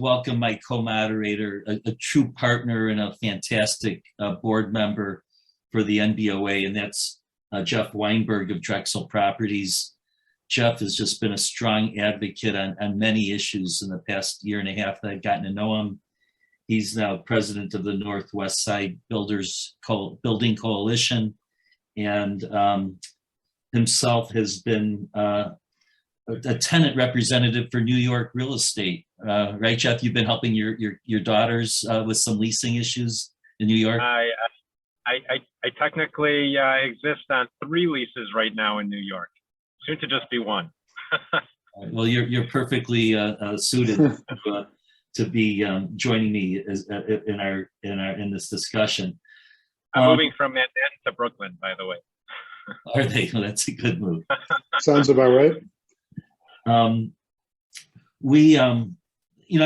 welcome my co-moderator, a true partner and a fantastic board member for the NBOA, and that's Jeff Weinberg of Drexel Properties. Jeff has just been a strong advocate on many issues in the past year and a half that I've gotten to know him. He's now president of the Northwest Side Building Coalition, and himself has been a tenant representative for New York real estate. Right, Jeff? You've been helping your daughters with some leasing issues in New York? I technically exist on 3 leases right now in New York. Soon to just be 1. Well, you're perfectly suited to be joining me in this discussion. I'm moving from Manhattan to Brooklyn, by the way. Are they? Well, that's a good move. Sounds about right. I'm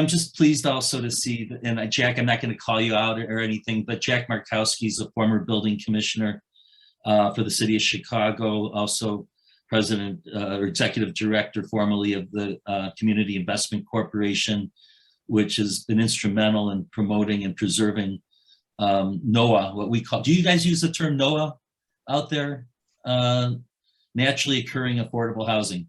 just pleased also to see, and Jack, I'm not going to call you out or anything, but Jack Markowski is a former building commissioner for the city of Chicago, also president or executive director formerly of the Community Investment Corporation, which has been instrumental in promoting and preserving NOAA, what we call, do you guys use the term NOAA out there? Naturally occurring affordable housing.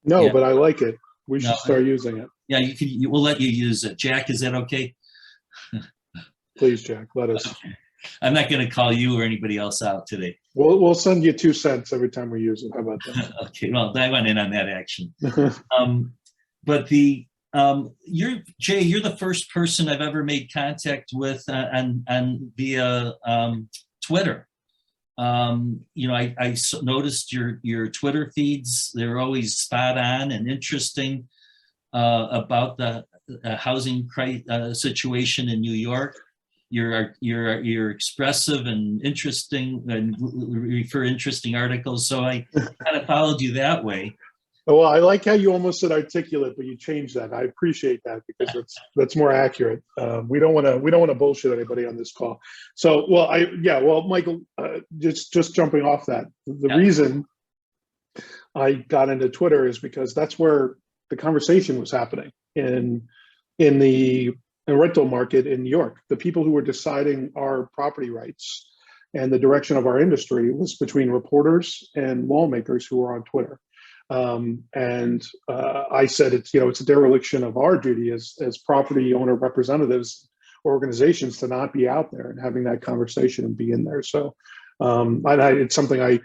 No, yeah. But I like it. We should start using it. Yeah, we'll let you use it. Jack, is that okay? Please, Jack, let us. Okay. I'm not going to call you or anybody else out today. We'll send you 2 cents every time we use it. How about that? Okay, well, I went in on that action. But you're the first person I've ever made contact with and via Twitter. I noticed your Twitter feeds. They're always spot on and interesting about the housing situation in New York. You're expressive and interesting and refer interesting articles. So I kind of followed you that way. Well, I like how you almost said articulate, but you changed that. I appreciate that because that's more accurate. We don't want to bullshit anybody on this call. So, Michael, just jumping off that, the reason I got into Twitter is because that's where the conversation was happening in the rental market in New York. The people who were deciding our property rights and the direction of our industry was between reporters and lawmakers who were on Twitter. I said it's a dereliction of our duty as property owner representatives, organizations, to not be out there and having that conversation and be in there. So it's something I'm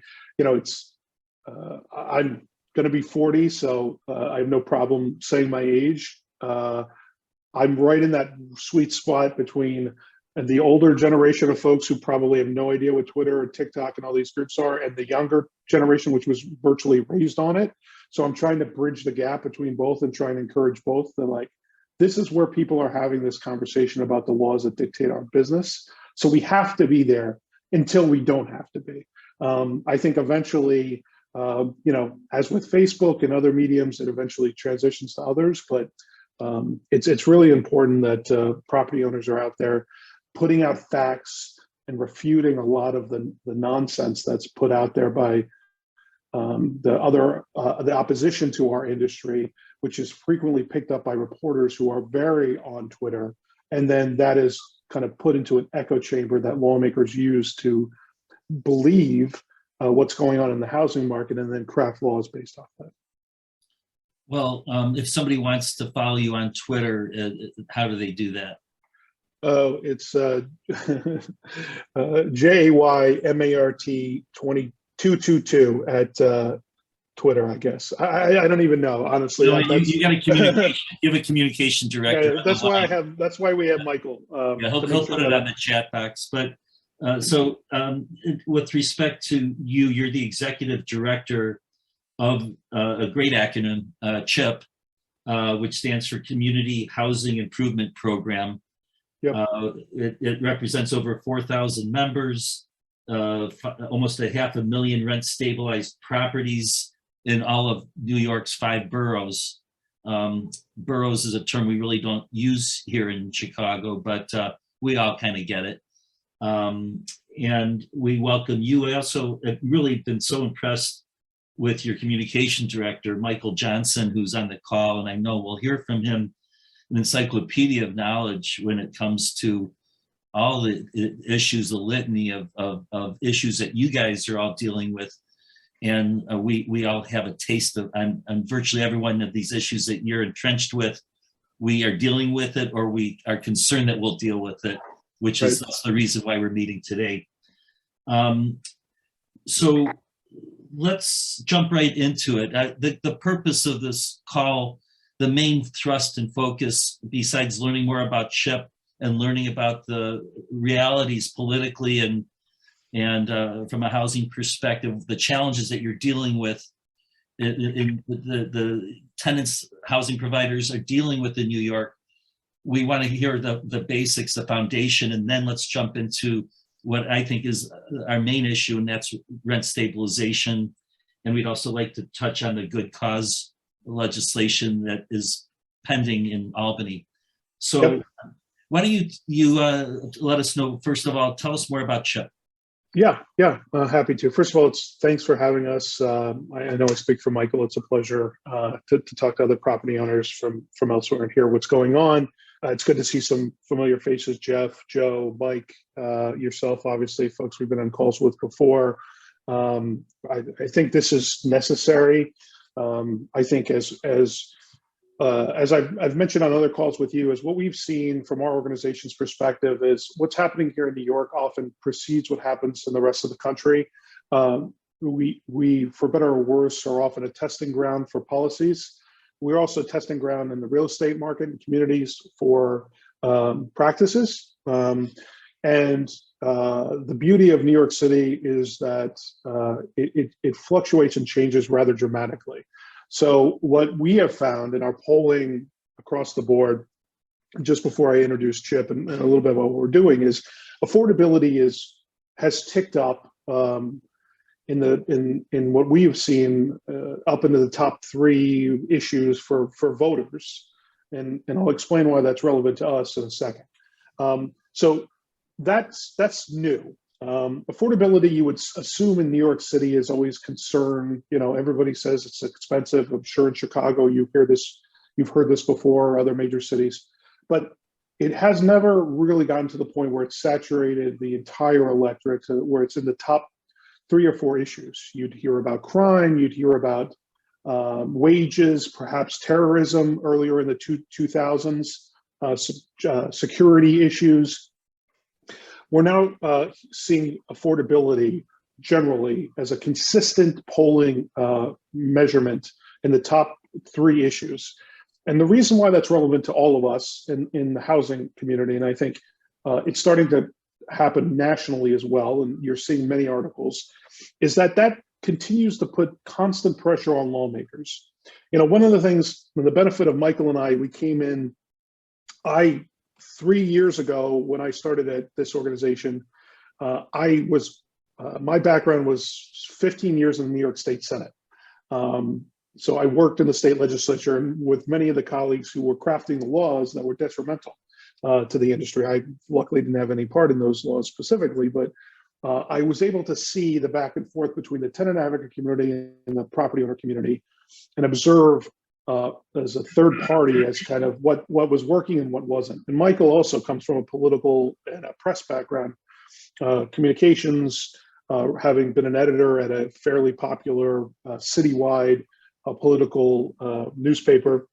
going to be 40, so I have no problem saying my age. I'm right in that sweet spot between the older generation of folks who probably have no idea what Twitter or TikTok and all these groups are, and the younger generation, which was virtually raised on it. So I'm trying to bridge the gap between both and try and encourage both. This is where people are having this conversation about the laws that dictate our business. So we have to be there until we don't have to be. I think eventually, as with Facebook and other mediums, it eventually transitions to others. But it's really important that property owners are out there putting out facts and refuting a lot of the nonsense that's put out there by the opposition to our industry, which is frequently picked up by reporters who are very on Twitter, and then that is kind of put into an echo chamber that lawmakers use to believe what's going on in the housing market and then craft laws based off that. Well, if somebody wants to follow you on Twitter, how do they do that? Oh, it's JAYMART2222 at Twitter, I guess. I don't even know, honestly. So you got a communication. You have a communication director. Yeah, that's why we have Michael. He'll put it on the chat box. But with respect to you, you're the executive director of a great acronym, CHIP, which stands for Community Housing Improvement Program. Yep. It represents over 4,000 members, almost 500,000 rent stabilized properties in all of New York's 5 boroughs. Boroughs is a term we really don't use here in Chicago, but we all kind of get it. And we welcome you. I also have really been so impressed with your communication director, Michael Johnson, who's on the call, and I know we'll hear from him an encyclopedia of knowledge when it comes to all the issues, the litany of issues that you guys are all dealing with. And we all have a taste of, on virtually every one of these issues that you're entrenched with. We are dealing with it, or we are concerned that we'll deal with it, which is that's the reason why we're meeting today. So let's jump right into it. The purpose of this call, the main thrust and focus, besides learning more about CHIP and learning about the realities politically and from a housing perspective, the challenges that you're dealing with, the tenants, housing providers are dealing with in New York. We want to hear the basics, the foundation, and then let's jump into what I think is our main issue, and that's rent stabilization. And we'd also like to touch on the good cause legislation that is pending in Albany. So why don't you let us know, first of all, tell us more about CHIP. Yeah, happy to. First of all, thanks for having us. I know I speak for Michael. It's a pleasure to talk to other property owners from elsewhere and hear what's going on. It's good to see some familiar faces, Jeff, Joe, Mike, yourself, obviously, folks we've been on calls with before. I think this is necessary. I think as I've mentioned on other calls with you, is what we've seen from our organization's perspective is what's happening here in New York often precedes what happens in the rest of the country. We, for better or worse, are often a testing ground for policies. We're also a testing ground in the real estate market and communities for practices. And the beauty of New York City is that it fluctuates and changes rather dramatically. So what we have found in our polling across the board, just before I introduce Chip and a little bit about what we're doing, is affordability has ticked up in what we have seen up into the top 3 issues for voters, and I'll explain why that's relevant to us in a second. So that's new. Affordability, you would assume in New York City, is always concern. Everybody says it's expensive. I'm sure in Chicago you've heard this before, or other major cities, but it has never really gotten to the point where it's saturated the entire electorate, where it's in the top 3 or 4 issues. You'd hear about crime, you'd hear about wages, perhaps terrorism earlier in the 2000s, security issues. We're now seeing affordability generally as a consistent polling measurement in the top 3 issues. And the reason why that's relevant to all of us in the housing community, and I think it's starting to happen nationally as well, and you're seeing many articles, is that continues to put constant pressure on lawmakers. One of the things, the benefit of Michael and I, we came in, 3 years ago when I started at this organization, my background was 15 years in the New York State Senate. So I worked in the state legislature and with many of the colleagues who were crafting the laws that were detrimental to the industry. I luckily didn't have any part in those laws specifically, but I was able to see the back and forth between the tenant advocate community and the property owner community and observe as a third party as kind of what was working and what wasn't. And Michael also comes from a political and a press background, communications, having been an editor at a fairly popular citywide political newspaper,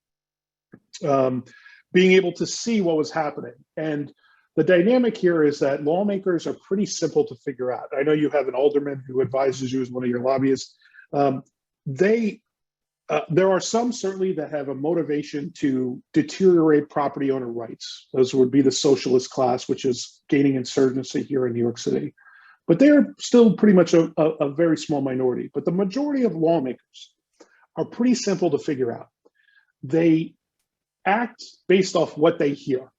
being able to see what was happening. And the dynamic here is that lawmakers are pretty simple to figure out. I know you have an alderman who advises you as one of your lobbyists. There are some certainly that have a motivation to deteriorate property owner rights. Those would be the socialist class, which is gaining insurgency here in New York City. But they're still pretty much a very small minority. But the majority of lawmakers are pretty simple to figure out. They act based off what they hear.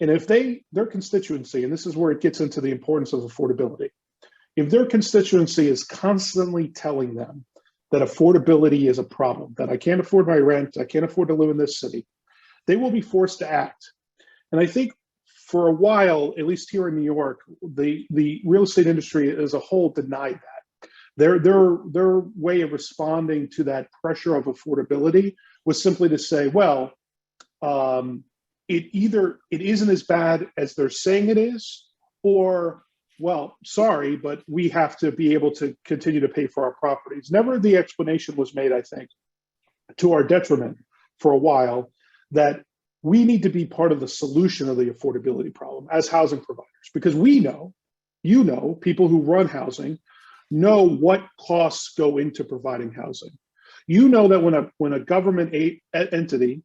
And if their constituency, and this is where it gets into the importance of affordability, if their constituency is constantly telling them that affordability is a problem, that I can't afford my rent, I can't afford to live in this city, they will be forced to act. And I think for a while, at least here in New York, the real estate industry as a whole denied that. Their way of responding to that pressure of affordability was simply to say, well, it isn't as bad as they're saying it is, or, well, sorry, but we have to be able to continue to pay for our properties. Never the explanation was made, I think, to our detriment for a while, that we need to be part of the solution of the affordability problem as housing providers, because we know, you know, people who run housing know what costs go into providing housing. You know that when a government entity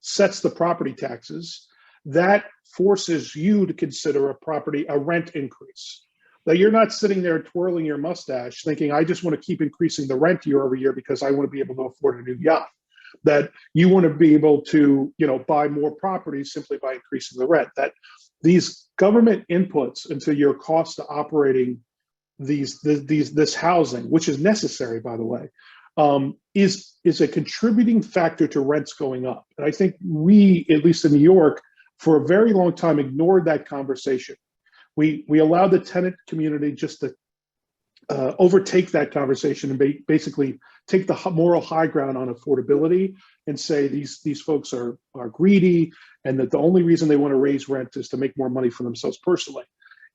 sets the property taxes, that forces you to consider a rent increase. That you're not sitting there twirling your mustache thinking, I just want to keep increasing the rent year over year because I want to be able to afford a new yacht. That you want to be able to, buy more properties simply by increasing the rent. That these government inputs into your cost of operating this housing, which is necessary, by the way, is a contributing factor to rents going up. And I think we, at least in New York, for a very long time, ignored that conversation. We allowed the tenant community just to overtake that conversation and basically take the moral high ground on affordability and say these folks are greedy, and that the only reason they want to raise rent is to make more money for themselves personally.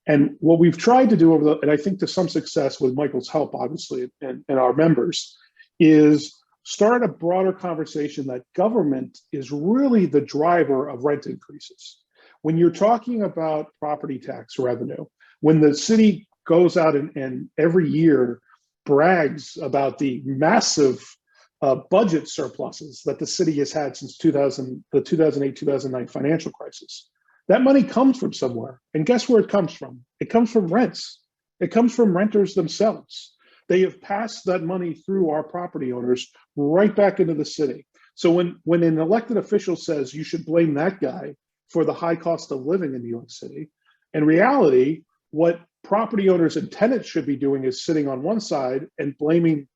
And what we've tried to do and I think to some success with Michael's help, obviously, and our members, is start a broader conversation that government is really the driver of rent increases. When you're talking about property tax revenue, when the city goes out and every year brags about the massive budget surpluses that the city has had since the 2008-2009 financial crisis, that money comes from somewhere. And guess where it comes from? It comes from rents. It comes from renters themselves. They have passed that money through our property owners right back into the city. So when an elected official says you should blame that guy for the high cost of living in New York City, in reality, what property owners and tenants should be doing is sitting on one side and blaming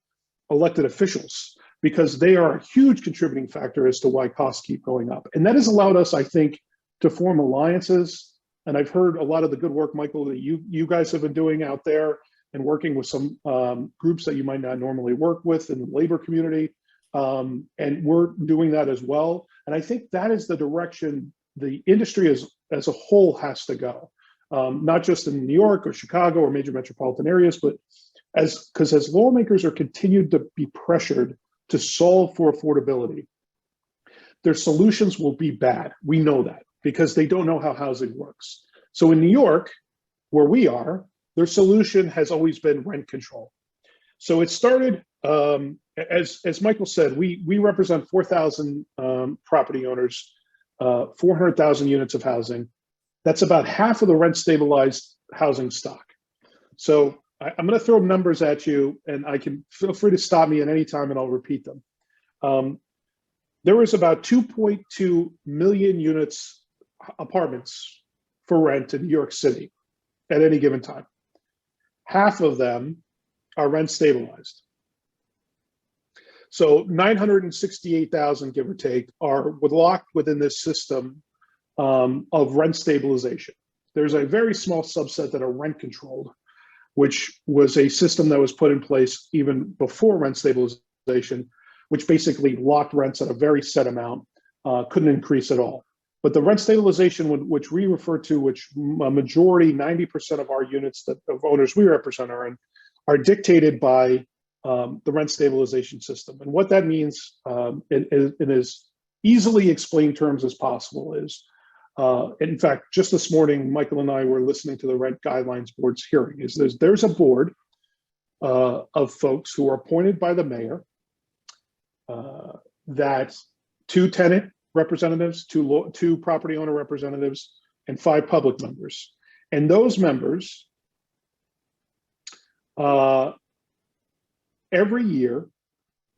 elected officials, because they are a huge contributing factor as to why costs keep going up. And that has allowed us, I think, to form alliances. And I've heard a lot of the good work, Michael, that you guys have been doing out there and working with some groups that you might not normally work with in the labor community. And we're doing that as well. And I think that is the direction the industry as a whole has to go. Not just in New York or Chicago or major metropolitan areas, but because as lawmakers are continued to be pressured to solve for affordability, their solutions will be bad. We know that because they don't know how housing works. So in New York, where we are, their solution has always been rent control. So it started, as Michael said, we represent 4,000 property owners, 400,000 units of housing. That's about half of the rent stabilized housing stock. So I'm going to throw numbers at you, and I can feel free to stop me at any time and I'll repeat them. There is about 2.2 million units, apartments for rent in New York City at any given time. Half of them are rent stabilized. So 968,000, give or take, are locked within this system of rent stabilization. There's a very small subset that are rent controlled, which was a system that was put in place even before rent stabilization, which basically locked rents at a very set amount, couldn't increase at all. But the rent stabilization, which we refer to, which a majority, 90% of our units of owners we represent are in, are dictated by the rent stabilization system. And what that means in as easily explained terms as possible is, in fact, just this morning, Michael and I were listening to the Rent Guidelines Board's hearing. There's a board of folks who are appointed by the mayor, that 2 tenant representatives, 2 property owner representatives, and 5 public members. And those members every year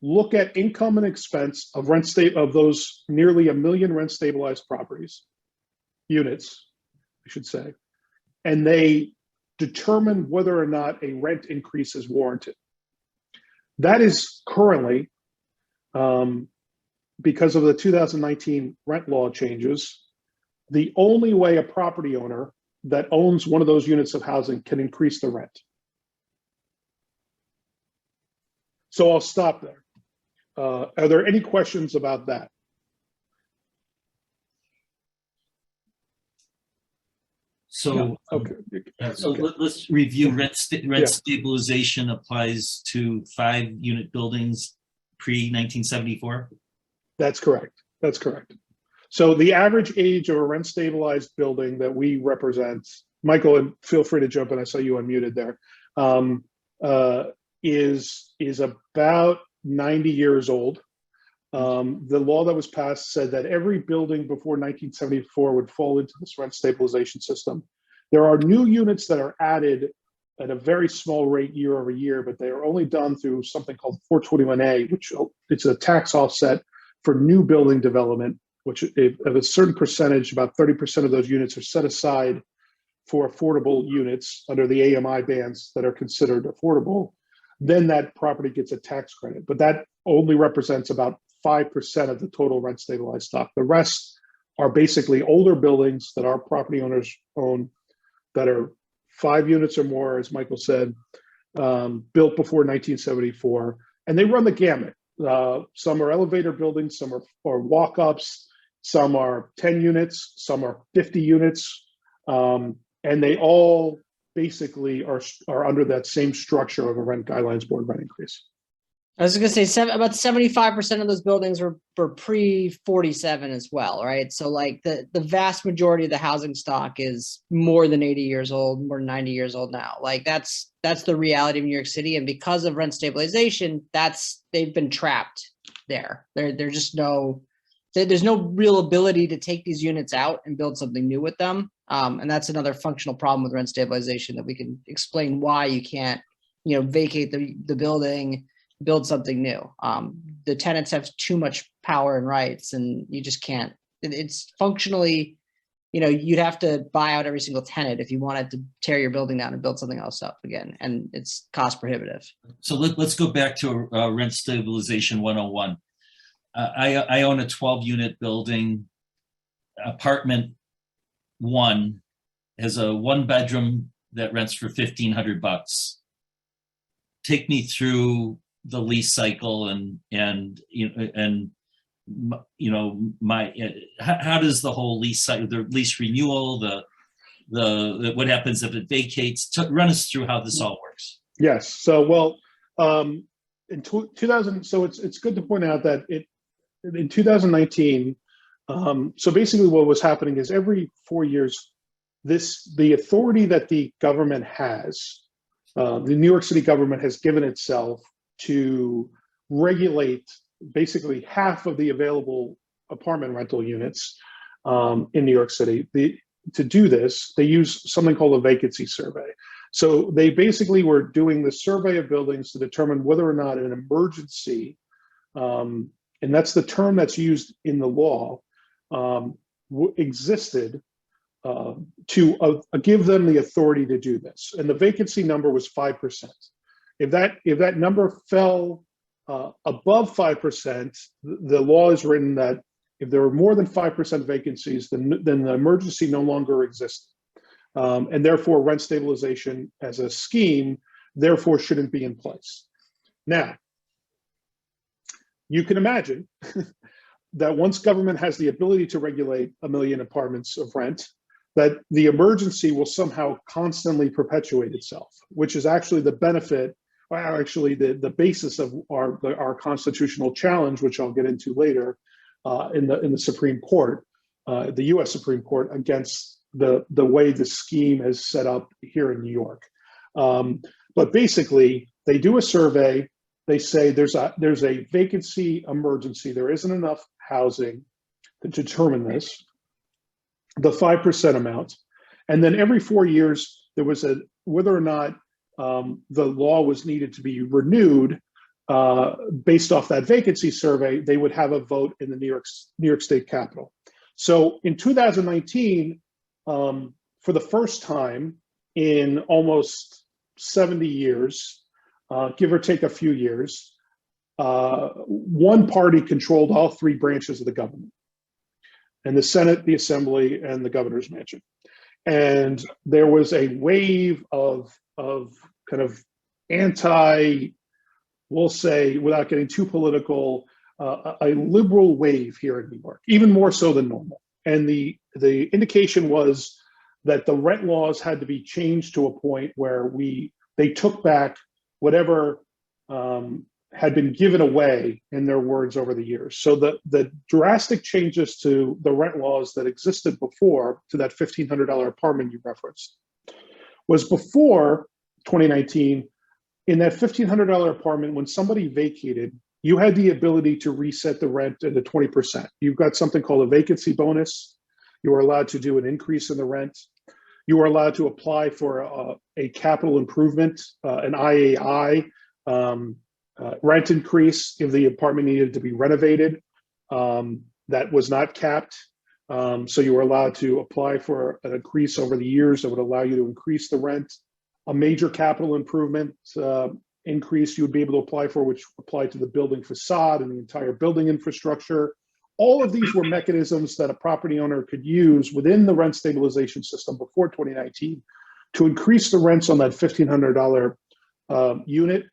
look at income and expense of of those nearly 1 million rent stabilized units, I should say, and they determine whether or not a rent increase is warranted. That is currently, because of the 2019 rent law changes, the only way a property owner that owns one of those units of housing can increase the rent. So I'll stop there. Are there any questions about that? So, Okay. so Okay. let's review rent Yeah. stabilization applies to 5-unit buildings pre-1974. That's correct. That's correct. So the average age of a rent stabilized building that we represent, Michael, and feel free to jump in. I saw you unmuted there. Um, is about 90 years old. The law that was passed said that every building before 1974 would fall into this rent stabilization system. There are new units that are added at a very small rate year over year, but they are only done through something called 421A, which it's a tax offset for new building development, which of a certain percentage, about 30% of those units are set aside for affordable units under the AMI bands that are considered affordable. Then that property gets a tax credit, but that only represents about 5% of the total rent stabilized stock. The rest are basically older buildings that our property owners own that are 5 units or more, as Michael said, built before 1974, and they run the gamut. Some are elevator buildings, some are walk-ups, some are 10 units, some are 50 units, and they all basically are under that same structure of a rent guidelines board rent increase. I was going to say about 75% of those buildings were pre-47 as well, right? So like the vast majority of the housing stock is more than 80 years old, more than 90 years old now. Like that's the reality of New York City. And because of rent stabilization, they've been trapped there. There's no real ability to take these units out and build something new with them. And that's another functional problem with rent stabilization that we can explain why you can't, vacate the building, build something new. The tenants have too much power and rights, and you just can't. It's functionally, you'd have to buy out every single tenant if you wanted to tear your building down and build something else up again, and it's cost prohibitive. So let's go back to rent stabilization 101. I own a 12-unit building. Apartment 1 has a 1-bedroom that rents for $1,500. Take me through the lease cycle how does the whole lease cycle, the lease renewal, the what happens if it vacates? Run us through how this all works. Yes. So in 2000, so it's good to point out that in 2019. So basically, what was happening is every 4 years, the authority that the government has, the New York City government has given itself to regulate basically half of the available apartment rental units in New York City. To do this, they use something called a vacancy survey. So they basically were doing the survey of buildings to determine whether or not an emergency, and that's the term that's used in the law, existed to give them the authority to do this. And the vacancy number was 5%. If that number fell above 5%, the law is written that if there were more than 5% vacancies, then the emergency no longer exists. And therefore, rent stabilization as a scheme, therefore, shouldn't be in place. Now, you can imagine that once government has the ability to regulate 1 million apartments of rent, that the emergency will somehow constantly perpetuate itself, which is actually the benefit, or actually the basis of our constitutional challenge, which I'll get into later in the Supreme Court, the U.S. Supreme Court, against the way the scheme is set up here in New York. But basically, they do a survey. They say there's a vacancy emergency. There isn't enough housing to determine this, the 5% amount. And then every 4 years, there was whether or not the law was needed to be renewed based off that vacancy survey, they would have a vote in the New York State Capitol. So in 2019, for the first time in almost 70 years, give or take a few years, one party controlled all 3 branches of the government, and the Senate, the Assembly, and the governor's mansion. And there was a wave of kind of we'll say, without getting too political, a liberal wave here in New York, even more so than normal. And the indication was that the rent laws had to be changed to a point where they took back whatever had been given away, in their words, over the years. So the drastic changes to the rent laws that existed before, to that $1,500 apartment you referenced, was before 2019. In that $1,500 apartment, when somebody vacated, you had the ability to reset the rent into 20%. You've got something called a vacancy bonus. You are allowed to do an increase in the rent. You are allowed to apply for a capital improvement, an IAI, rent increase if the apartment needed to be renovated. That was not capped. So you were allowed to apply for an increase over the years that would allow you to increase the rent. A major capital improvement increase you would be able to apply for, which applied to the building facade and the entire building infrastructure. All of these were mechanisms that a property owner could use within the rent stabilization system before 2019 to increase the rents on that $1,500 unit,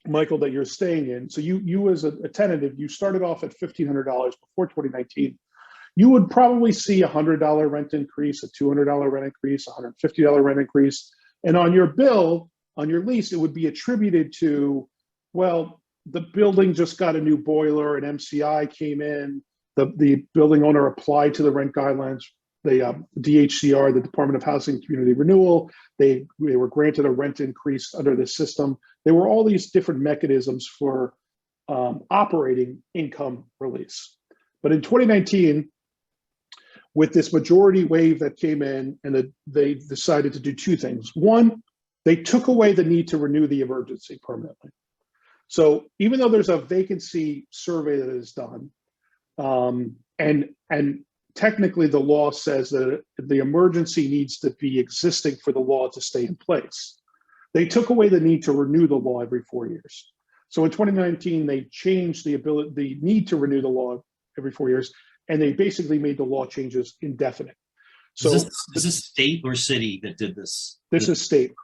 Michael, that you're staying in. So you as a tenant, if you started off at $1,500 before 2019, you would probably see a $100 rent increase, a $200 rent increase, a $150 rent increase. And on your bill, on your lease, it would be attributed to, well, the building just got a new boiler, an MCI came in, the building owner applied to the rent guidelines, the DHCR, the Department of Housing and Community Renewal, they were granted a rent increase under the system. There were all these different mechanisms for operating income release. But in 2019, with this majority wave that came in, and they decided to do two things. One, they took away the need to renew the emergency permanently. So even though there's a vacancy survey that is done, and technically the law says that the emergency needs to be existing for the law to stay in place, they took away the need to renew the law every 4 years. So in 2019, they changed the need to renew the law every 4 years, and they basically made the law changes indefinite. So is this state or city that did this? This is state.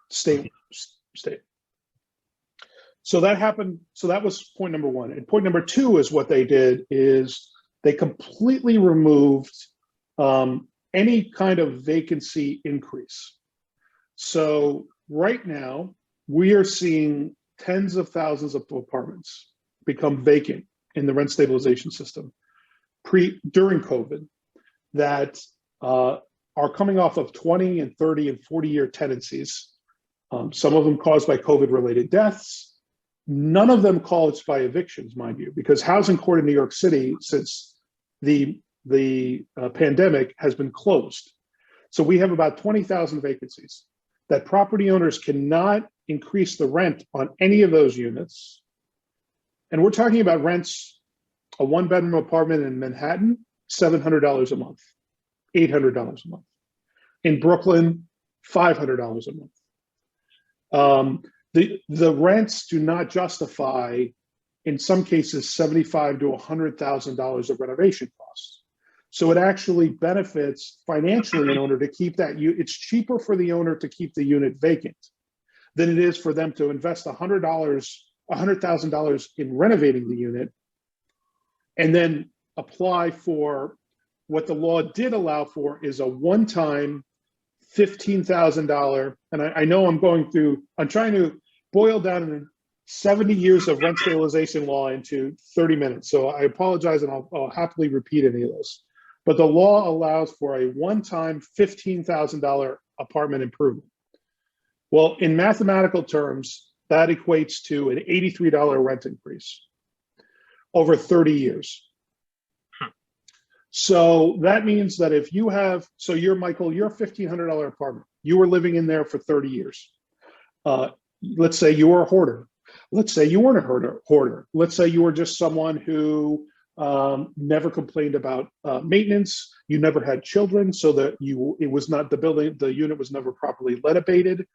So that happened. So that was point number one. And point number two is what they did is they completely removed any kind of vacancy increase. So right now we are seeing tens of thousands of apartments become vacant in the rent stabilization system during COVID that are coming off of 20 and 30 and 40-year tenancies. Some of them caused by COVID-related deaths. None of them caused by evictions, mind you, because housing court in New York City, since the pandemic, has been closed. So we have about 20,000 vacancies that property owners cannot increase the rent on any of those units. And we're talking about rents, a one-bedroom apartment in Manhattan, $700 a month, $800 a month. In Brooklyn, $500 a month. The rents do not justify, in some cases, $75,000 to $100,000 of renovation costs. So it actually benefits financially an owner to keep that. It's cheaper for the owner to keep the unit vacant than it is for them to invest $100,000 in renovating the unit and then apply for what the law did allow for is a one-time $15,000. And I know I'm trying to boil down 70 years of rent stabilization law into 30 minutes. So I apologize, and I'll happily repeat any of this. But the law allows for a one-time $15,000 apartment improvement. Well, in mathematical terms, that equates to an $83 rent increase over 30 years. So that means that if you have, so you're Michael, you're a $1,500 apartment. You were living in there for 30 years. Let's say you were a hoarder. Let's say you weren't a hoarder. Let's say you were just someone who never complained about maintenance. You never had children, so that it was not the unit was never properly lead abated.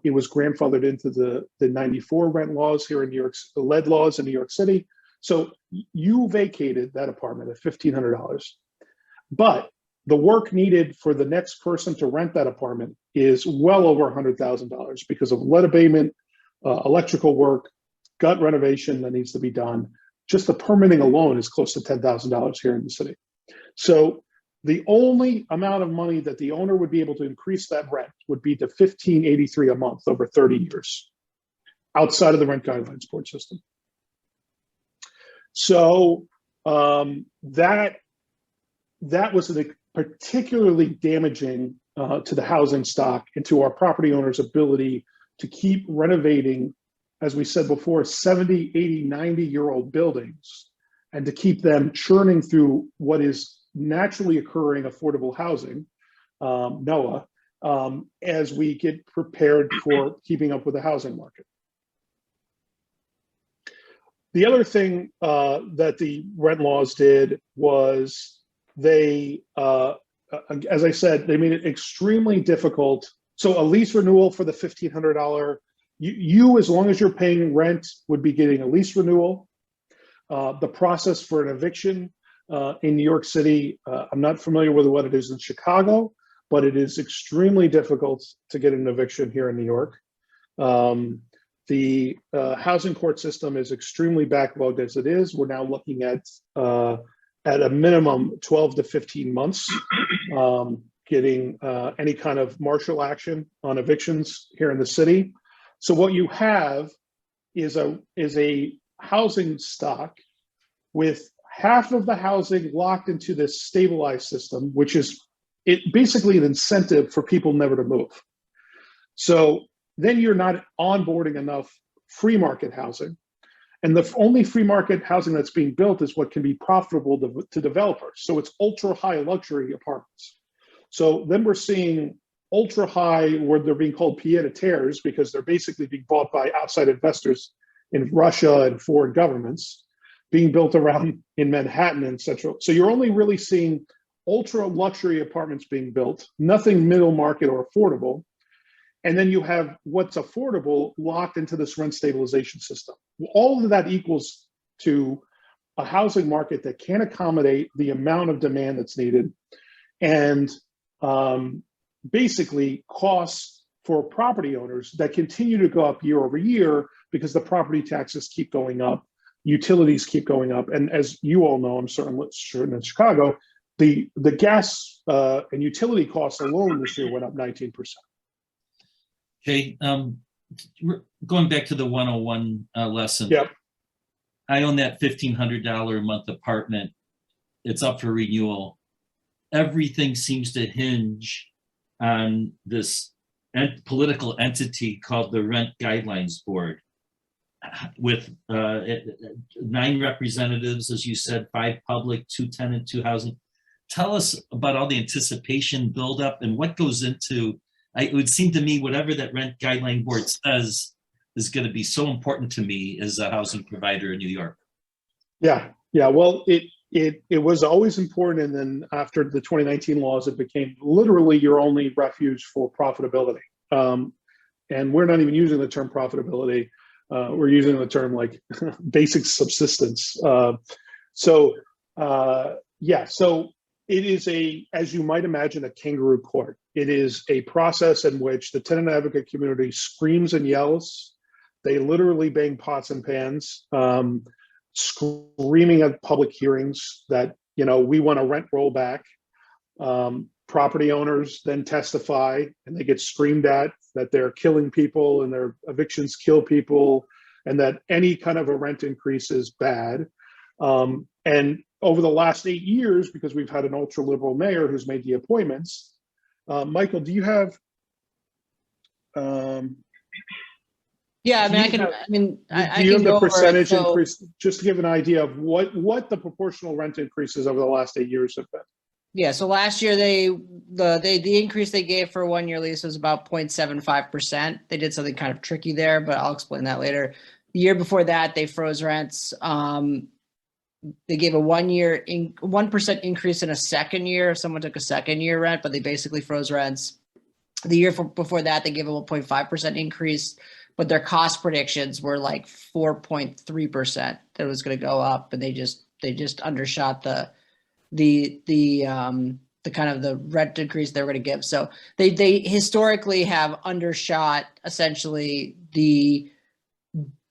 It was grandfathered into the 94 rent laws here in New York, the lead laws in New York City. So you vacated that apartment at $1,500, but the work needed for the next person to rent that apartment is well over $100,000 because of lead abatement, electrical work, gut renovation that needs to be done. Just the permitting alone is close to $10,000 here in the city. So The only amount of money that the owner would be able to increase that rent would be to $15.83 a month over 30 years, outside of the rent guidelines board system. So that was particularly damaging to the housing stock and to our property owners' ability to keep renovating, as we said before, 70, 80, 90-year-old buildings, and to keep them churning through what is naturally occurring affordable housing, NOAA, as we get prepared for keeping up with the housing market. The other thing that the rent laws did was they, as I said, they made it extremely difficult. So a lease renewal for the $1,500, you as long as you're paying rent, would be getting a lease renewal. The process for an eviction in New York City, I'm not familiar with what it is in Chicago, but it is extremely difficult to get an eviction here in New York. The housing court system is extremely backlogged as it is. We're now looking at a minimum 12 to 15 months getting any kind of martial action on evictions here in the city. So what you have is a housing stock with half of the housing locked into this stabilized system, which is basically an incentive for people never to move. So then you're not onboarding enough free market housing. And the only free market housing that's being built is what can be profitable to developers. So it's ultra high luxury apartments. So then we're seeing ultra high, where they're being called pied-à-terres, because they're basically being bought by outside investors in Russia and foreign governments, being built around in Manhattan and Central. So you're only really seeing ultra luxury apartments being built, nothing middle market or affordable. And then you have what's affordable locked into this rent stabilization system. All of that equals to a housing market that can't accommodate the amount of demand that's needed, and basically costs for property owners that continue to go up year over year because the property taxes keep going up, utilities keep going up. And as you all know, I'm certain in Chicago, the gas and utility costs alone this year went up 19%. Okay, going back to the 101 lesson. Yep. I own that $1,500 a month apartment. It's up for renewal. Everything seems to hinge on this political entity called the Rent Guidelines Board, with 9 representatives, as you said, 5 public, 2 tenant, 2 housing. Tell us about all the anticipation buildup and what goes into. It would seem to me whatever that Rent Guideline Board says is going to be so important to me as a housing provider in New York. Yeah. Well, it was always important, and then after the 2019 laws, it became literally your only refuge for profitability. And we're not even using the term profitability. We're using the term like basic subsistence. So it is as you might imagine, a kangaroo court. It is a process in which the tenant advocate community screams and yells. They literally bang pots and pans, screaming at public hearings that, we want a rent rollback. Property owners then testify, and they get screamed at that they're killing people and their evictions kill people, and that any kind of a rent increase is bad. And over the last 8 years, because we've had an ultra liberal mayor who's made the appointments, Michael, do you have? Yeah, I mean, I can the go percentage over it, increase, just to give an idea of what the proportional rent increases over the last 8 years have been. Yeah, so last year the increase they gave for a 1-year lease was about 0.75%. They did something kind of tricky there, but I'll explain that later. The year before that, they froze rents. They gave a 1% increase in a second year if someone took a second year rent, but they basically froze rents. The year before that, they gave a 1.5% increase, but their cost predictions were like 4.3% that it was going to go up, and they just undershot the kind of the rent increase they were going to give. So they historically have undershot essentially the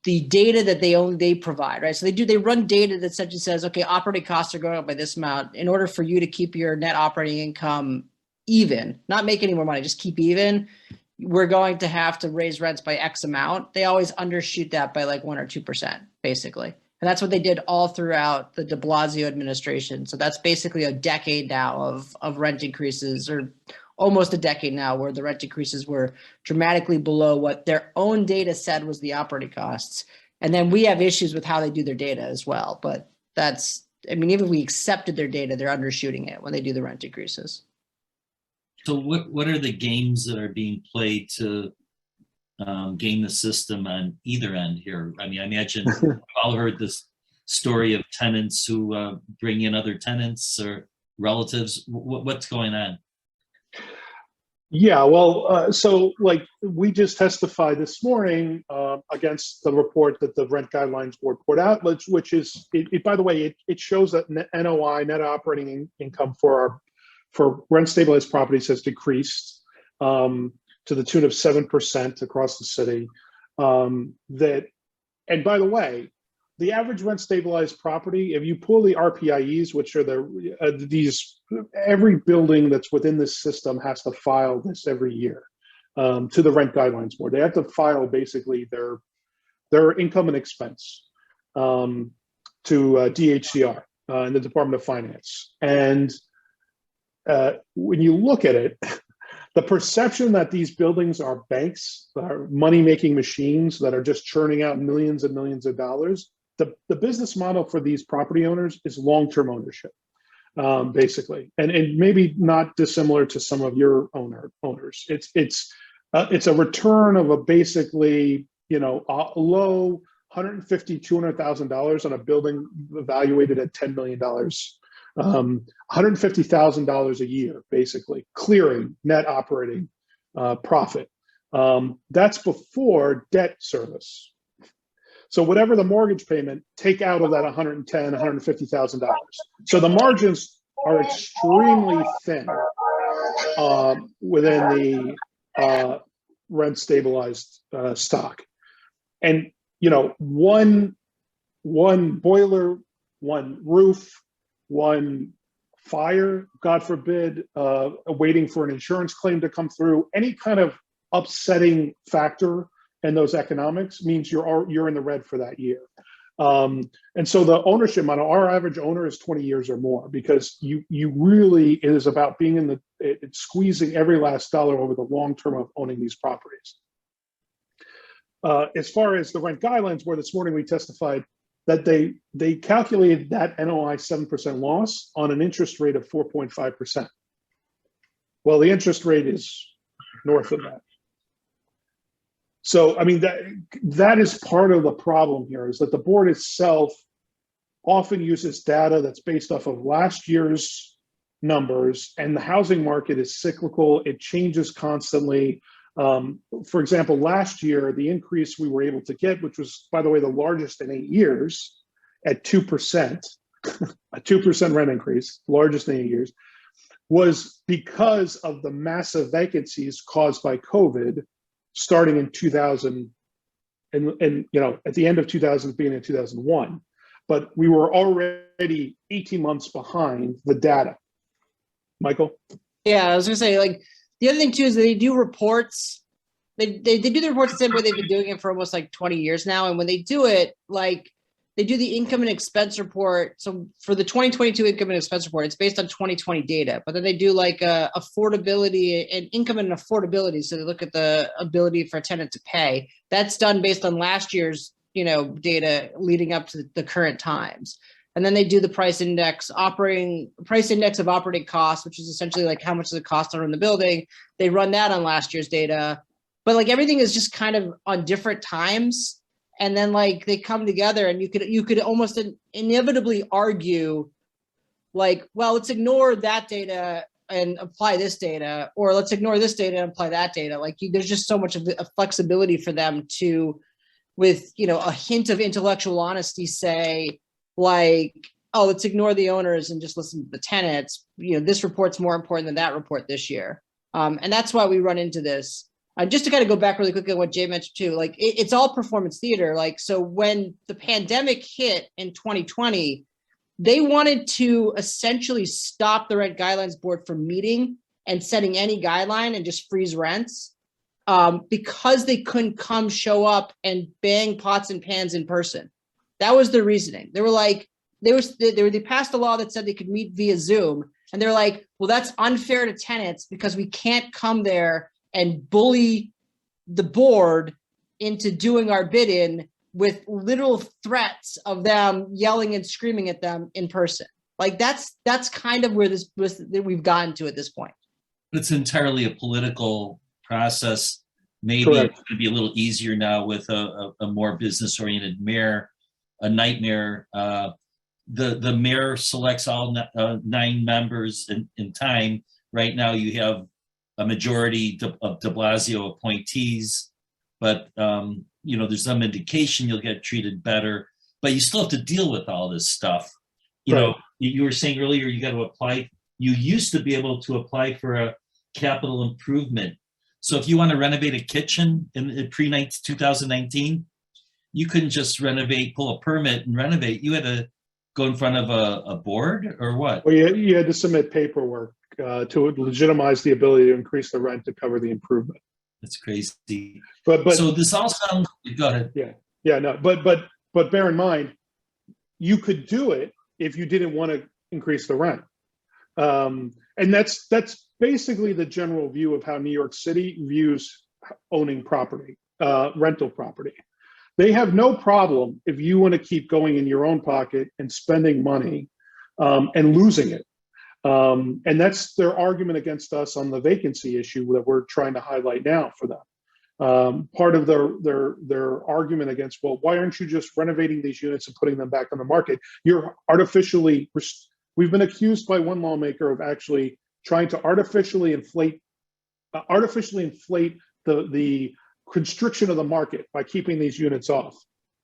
data that they provide, right? So they run data that essentially says, okay, operating costs are going up by this amount. In order for you to keep your net operating income even, not make any more money, just keep even, we're going to have to raise rents by X amount. They always undershoot that by like 1 or 2%, basically. And that's what they did all throughout the de Blasio administration. So that's basically a decade now of rent increases, or almost a decade now, where the rent increases were dramatically below what their own data said was the operating costs. And then we have issues with how they do their data as well. But that's, I mean, even if we accepted their data, they're undershooting it when they do the rent increases. So what are the games that are being played to game the system on either end here? I mean, I imagine we've all heard this story of tenants who bring in other tenants or relatives. What's going on? Yeah, well, so like we just testified this morning against the report that the Rent Guidelines Board put out, which is, by the way, it shows that NOI, net operating income for rent stabilized properties has decreased to the tune of 7% across the city. And by the way, the average rent stabilized property, if you pull the RPIEs, which are every building that's within this system has to file this every year to the Rent Guidelines Board. They have to file basically their income and expense to DHCR in the Department of Finance. And when you look at it, the perception that these buildings are banks, are money-making machines that are just churning out millions and millions of dollars, the business model for these property owners is long-term ownership, basically, and maybe not dissimilar to some of your owners. It's a return of a basically, a low $150,000, $200,000 on a building evaluated at $10 million. $150,000 a year, basically, clearing net operating profit. That's before debt service. So whatever the mortgage payment, take out of that $110,000, $150,000. So the margins are extremely thin within the rent stabilized stock. And one boiler, one roof, one fire, God forbid, waiting for an insurance claim to come through, any kind of upsetting factor in those economics means you're in the red for that year. And so the ownership model, our average owner is 20 years or more, because you really, it is about being it's squeezing every last dollar over the long term of owning these properties. As far as the Rent Guidelines, where this morning we testified that they calculated that NOI 7% loss on an interest rate of 4.5%. Well, the interest rate is north of that. So, I mean, that is part of the problem here, is that the board itself often uses data that's based off of last year's numbers, and the housing market is cyclical. It changes constantly. For example, last year, the increase we were able to get, which was, by the way, the largest in 8 years, at 2%, a 2% rent increase, largest in 8 years, was because of the massive vacancies caused by COVID, starting in 2000 and at the end of 2000, beginning of 2001. But we were already 18 months behind the data. Michael? Yeah, I was gonna say, like, the other thing too is that they do reports. They do the reports the same way they've been doing it for almost like 20 years now. And when they do it, like, they do the income and expense report. So for the 2022 income and expense report, it's based on 2020 data, but then they do like affordability and income and affordability. So they look at the ability for a tenant to pay. That's done based on last year's, data leading up to the current times. And then they do the price index of operating costs, which is essentially like how much does it cost to run the building. They run that on last year's data, but like everything is just kind of on different times. And then like they come together, and you could almost inevitably argue like, well, let's ignore that data and apply this data, or let's ignore this data and apply that data. Like there's just so much of a flexibility for them to, with, a hint of intellectual honesty, say like, oh, let's ignore the owners and just listen to the tenants. This report's more important than that report this year. And that's why we run into this. Just to kind of go back really quickly on what Jay mentioned too, like it's all performance theater. Like, so when the pandemic hit in 2020, they wanted to essentially stop the Rent Guidelines Board from meeting and setting any guideline and just freeze rents, because they couldn't come show up and bang pots and pans in person. That was their reasoning. They were like, they passed a law that said they could meet via Zoom, and they're like, well, that's unfair to tenants because we can't come there and bully the board into doing our bid in with literal threats of them yelling and screaming at them in person. Like that's kind of where we've gotten to at this point. It's entirely a political process. Maybe Correct. it's going to be a little easier now with a more business-oriented mayor. A nightmare. The mayor selects all 9 members in time. Right now, you have a majority of de Blasio appointees, but there's some indication you'll get treated better. But you still have to deal with all this stuff. You know, you were saying earlier you got to apply. You used to be able to apply for a capital improvement. So if you want to renovate a kitchen in pre-2019, you couldn't just pull a permit and renovate. You had to go in front of a board or what? Well, you had to submit paperwork to legitimize the ability to increase the rent to cover the improvement. That's crazy. But so this all sounds, go ahead. Yeah, no, but bear in mind, you could do it if you didn't want to increase the rent. And that's basically the general view of how New York City views owning property, rental property. They have no problem if you want to keep going in your own pocket and spending money and losing it. And that's their argument against us on the vacancy issue that we're trying to highlight now for them. Part of their argument against, well, why aren't you just renovating these units and putting them back on the market? We've been accused by one lawmaker of actually trying to artificially inflate the constriction of the market by keeping these units off.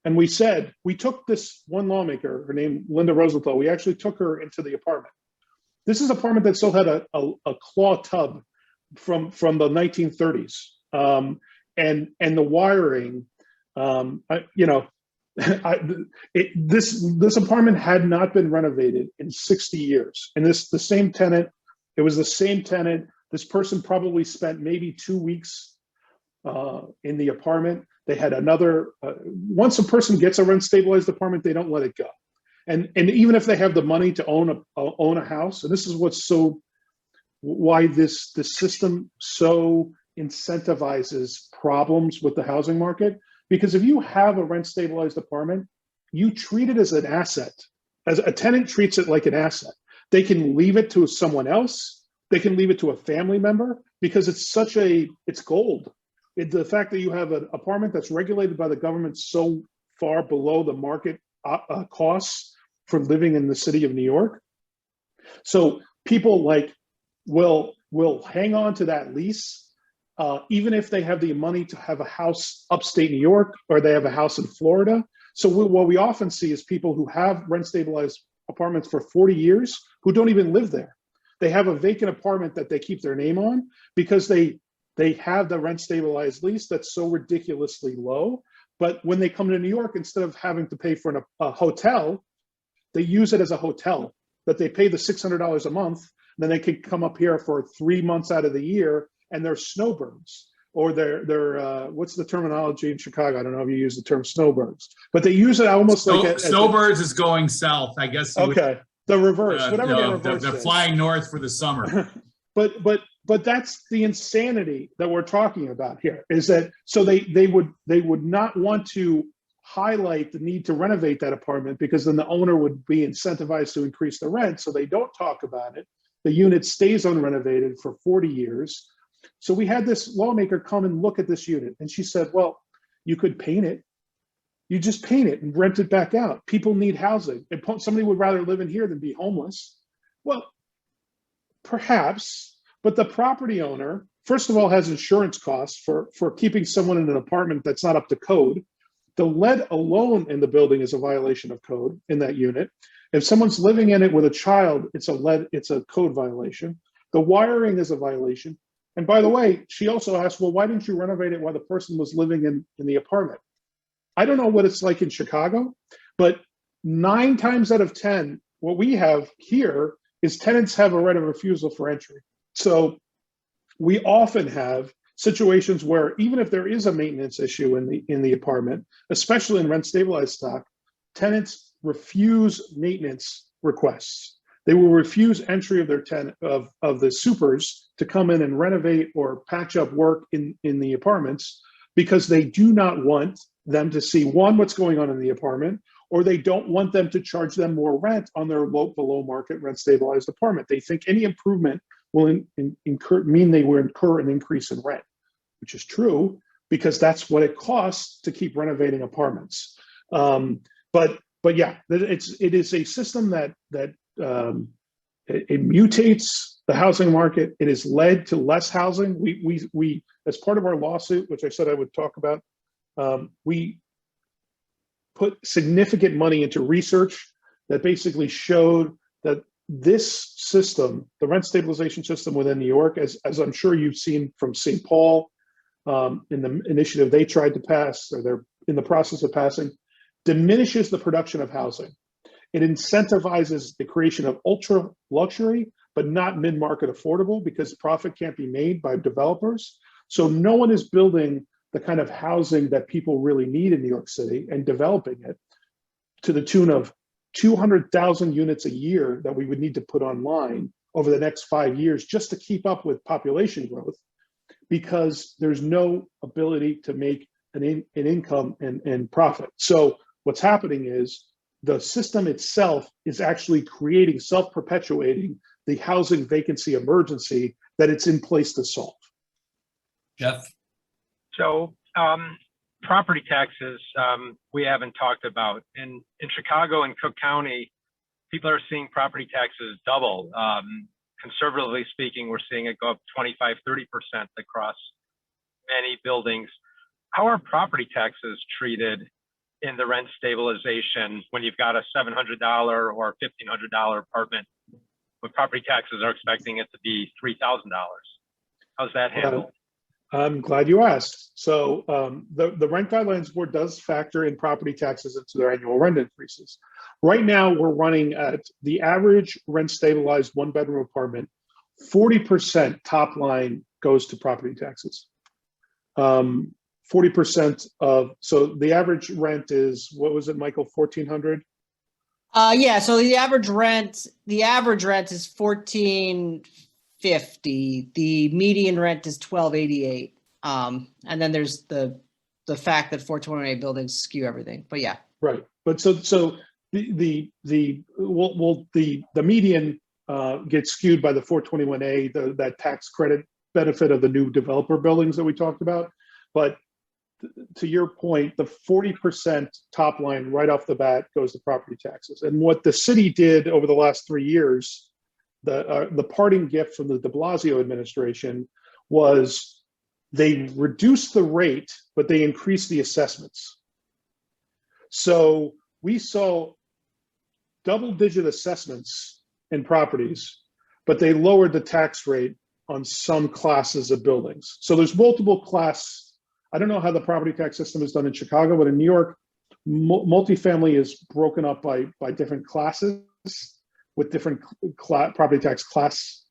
And we took this one lawmaker, her name Linda Rosenthal, we actually took her into the apartment. This is an apartment that still had a claw tub from the 1930s. And the wiring, this apartment had not been renovated in 60 years. And the same tenant, it was the same tenant. This person probably spent maybe 2 weeks in the apartment. They had another, once a person gets a rent stabilized apartment, they don't let it go. And even if they have the money to own a house, and this is why this system so incentivizes problems with the housing market, because if you have a rent stabilized apartment, you treat it as an asset. As a tenant treats it like an asset. They can leave it to someone else. They can leave it to a family member because it's gold. The fact that you have an apartment that's regulated by the government so far below the market costs for living in the city of New York. So people will hang on to that lease, even if they have the money to have a house upstate New York or they have a house in Florida. So what we often see is people who have rent stabilized apartments for 40 years who don't even live there. They have a vacant apartment that they keep their name on because they have the rent stabilized lease that's so ridiculously low. But when they come to New York, instead of having to pay for a hotel, they use it as a hotel that they pay the $600 a month. Then they can come up here for 3 months out of the year and they're snowbirds, or they're what's the terminology in Chicago? I don't know if you use the term snowbirds, but they use it almost like snowbirds is going south, I guess. Okay, the reverse, whatever the reverse they're is. flying north for the summer. But that's the insanity that we're talking about here. Is that so they would not want to highlight the need to renovate that apartment because then the owner would be incentivized to increase the rent. So they don't talk about it. The unit stays unrenovated for 40 years. So we had this lawmaker come and look at this unit, and she said, well, you could paint it. You just paint it and rent it back out. People need housing. Somebody would rather live in here than be homeless. Well, perhaps, but the property owner, first of all, has insurance costs for keeping someone in an apartment that's not up to code. The lead alone in the building is a violation of code in that unit. If someone's living in it with a child, it's a code violation. The wiring is a violation. And by the way, she also asked, well, why didn't you renovate it while the person was living in the apartment? I don't know what it's like in Chicago, but 9 times out of 10, what we have here is tenants have a right of refusal for entry. So we often have situations where even if there is a maintenance issue in the apartment, especially in rent stabilized stock, tenants refuse maintenance requests. They will refuse entry of their of the supers to come in and renovate or patch up work in the apartments because they do not want them to see, one, what's going on in the apartment, or they don't want them to charge them more rent on their below market rent stabilized apartment. They think any improvement will mean they will incur an increase in rent, which is true because that's what it costs to keep renovating apartments. But yeah, it is a system that it mutates the housing market. It has led to less housing. We as part of our lawsuit, which I said I would talk about, we put significant money into research that basically showed that this system, the rent stabilization system within New York, as I'm sure you've seen from St. Paul in the initiative they tried to pass, or they're in the process of passing, diminishes the production of housing. It incentivizes the creation of ultra luxury, but not mid-market affordable, because profit can't be made by developers. So no one is building the kind of housing that people really need in New York City and developing it to the tune of 200,000 units a year that we would need to put online over the next 5 years just to keep up with population growth, because there's no ability to make an income and profit. So what's happening is the system itself is actually creating, self-perpetuating the housing vacancy emergency that it's in place to solve. Jeff? So property taxes, we haven't talked about. In Chicago and Cook County, people are seeing property taxes double. Conservatively speaking, we're seeing it go up 25, 30% across many buildings. How are property taxes treated in the rent stabilization when you've got a $700 or $1,500 apartment, when property taxes are expecting it to be $3,000? How's that handled? I'm glad you asked. So the Rent Guidelines Board does factor in property taxes into their annual rent increases. Right now, we're running at the average rent stabilized 1-bedroom apartment, 40% top line goes to property taxes. 40% of, so the average rent is, what was it, Michael, 1,400? Yeah, so the average rent is $1,450. The median rent is $1,288. And then there's the fact that 421A buildings skew everything. But yeah. Right. But so the median gets skewed by the 421A, that tax credit benefit of the new developer buildings that we talked about. But to your point, the 40% top line right off the bat goes to property taxes. And what the city did over the last 3 years, the parting gift from the de Blasio administration, was they reduced the rate, but they increased the assessments. So we saw double-digit assessments in properties, but they lowered the tax rate on some classes of buildings. So there's multiple class. I don't know how the property tax system is done in Chicago, but in New York, multifamily is broken up by different classes with different property tax class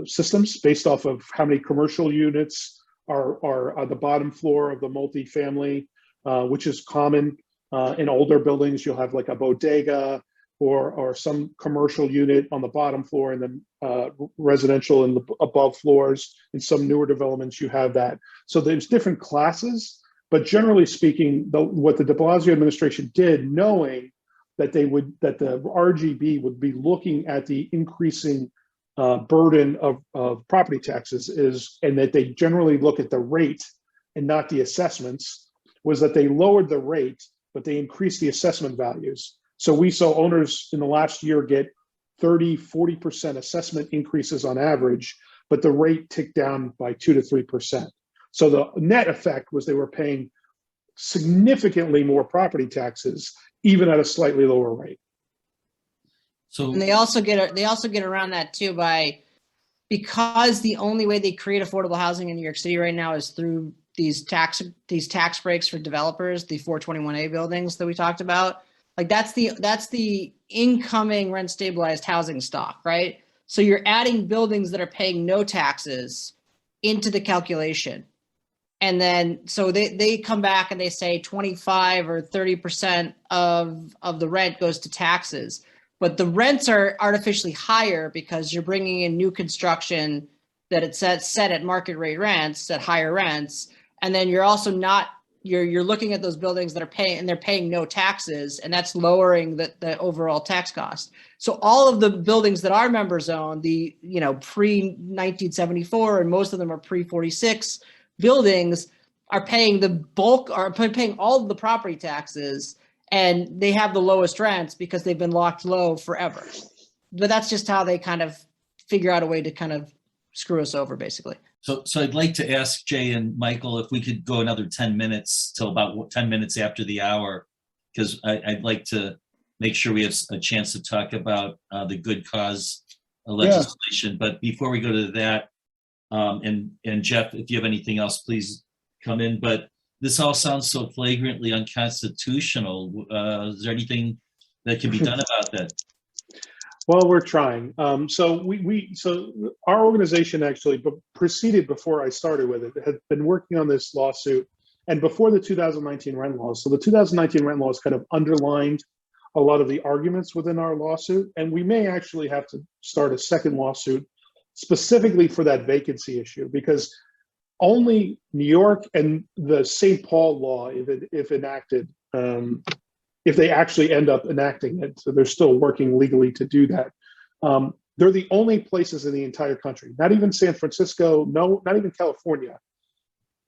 systems based off of how many commercial units are on the bottom floor of the multifamily, which is common in older buildings. You'll have like a bodega or some commercial unit on the bottom floor, and then residential in the above floors. In some newer developments, you have that. So there's different classes, but generally speaking, what the de Blasio administration did, knowing that the RGB would be looking at the increasing burden of property taxes, and that they generally look at the rate and not the assessments, was that they lowered the rate, but they increased the assessment values. So we saw owners in the last year get 30-40% assessment increases on average, but the rate ticked down by 2 to 3%. So the net effect was they were paying significantly more property taxes, even at a slightly lower rate. So And they also get around that too by because the only way they create affordable housing in New York City right now is through these tax breaks for developers, the 421A buildings that we talked about. Like that's the incoming rent stabilized housing stock, right? So you're adding buildings that are paying no taxes into the calculation. And then, so they come back and they say 25 or 30% of the rent goes to taxes. But the rents are artificially higher because you're bringing in new construction that it's set at market rate rents, at higher rents. And then you're also not, you're looking at those buildings that are paying, and they're paying no taxes, and that's lowering the overall tax cost. So all of the buildings that our members own, the, pre-1974, and most of them are pre-46 buildings, are paying the bulk, are paying all of the property taxes, and they have the lowest rents because they've been locked low forever. But that's just how they kind of figure out a way to kind of screw us over, basically. So I'd like to ask Jay and Michael if we could go another 10 minutes till about 10 minutes after the hour, because I'd like to make sure we have a chance to talk about the good cause legislation. But before we go to that, and Jeff, if you have anything else, please come in. But this all sounds so flagrantly unconstitutional. Is there anything that can be done about that? Well, we're trying. So our organization actually proceeded before I started with it, had been working on this lawsuit, and before the 2019 rent laws. So the 2019 rent laws kind of underlined a lot of the arguments within our lawsuit, and we may actually have to start a second lawsuit specifically for that vacancy issue, because only New York and the St. Paul law, if enacted, if they actually end up enacting it, so they're still working legally to do that. They're the only places in the entire country, not even San Francisco, no, not even California,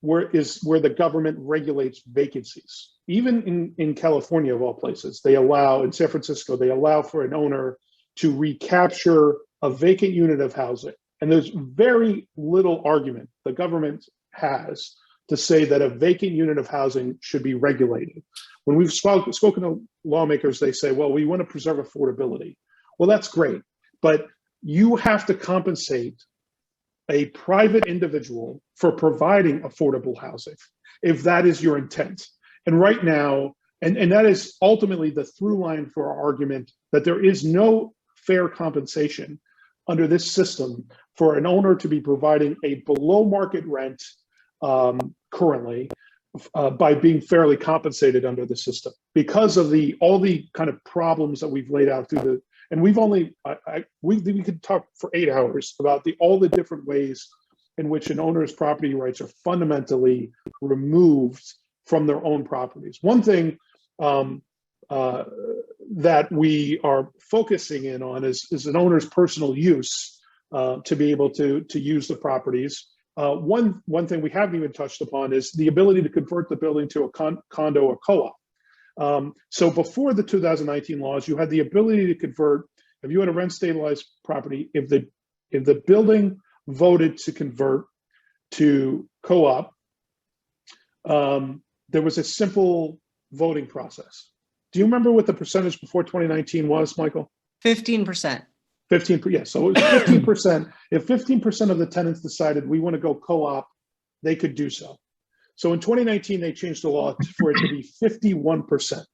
where the government regulates vacancies. Even in California, of all places, they allow, in San Francisco, they allow for an owner to recapture a vacant unit of housing. And there's very little argument the government has to say that a vacant unit of housing should be regulated. When we've spoken to lawmakers, they say, well, we want to preserve affordability. Well, that's great, but you have to compensate a private individual for providing affordable housing, if that is your intent. And right now, and that is ultimately the through line for our argument, that there is no fair compensation under this system for an owner to be providing a below market rent currently, by being fairly compensated under the system, because of all the kind of problems that we've laid out through the, and we've only, we could talk for 8 hours about all the different ways in which an owner's property rights are fundamentally removed from their own properties. One thing that we are focusing in on is an owner's personal use to be able to use the properties. One thing we haven't even touched upon is the ability to convert the building to a condo or co-op. So before the 2019 laws, you had the ability to convert, if you had a rent stabilized property, if the building voted to convert to co-op, there was a simple voting process. Do you remember what the percentage before 2019 was, Michael? 15%. 15%, yeah. So it was 15%. If 15% of the tenants decided we want to go co-op, they could do so. So in 2019, they changed the law for it to be 51%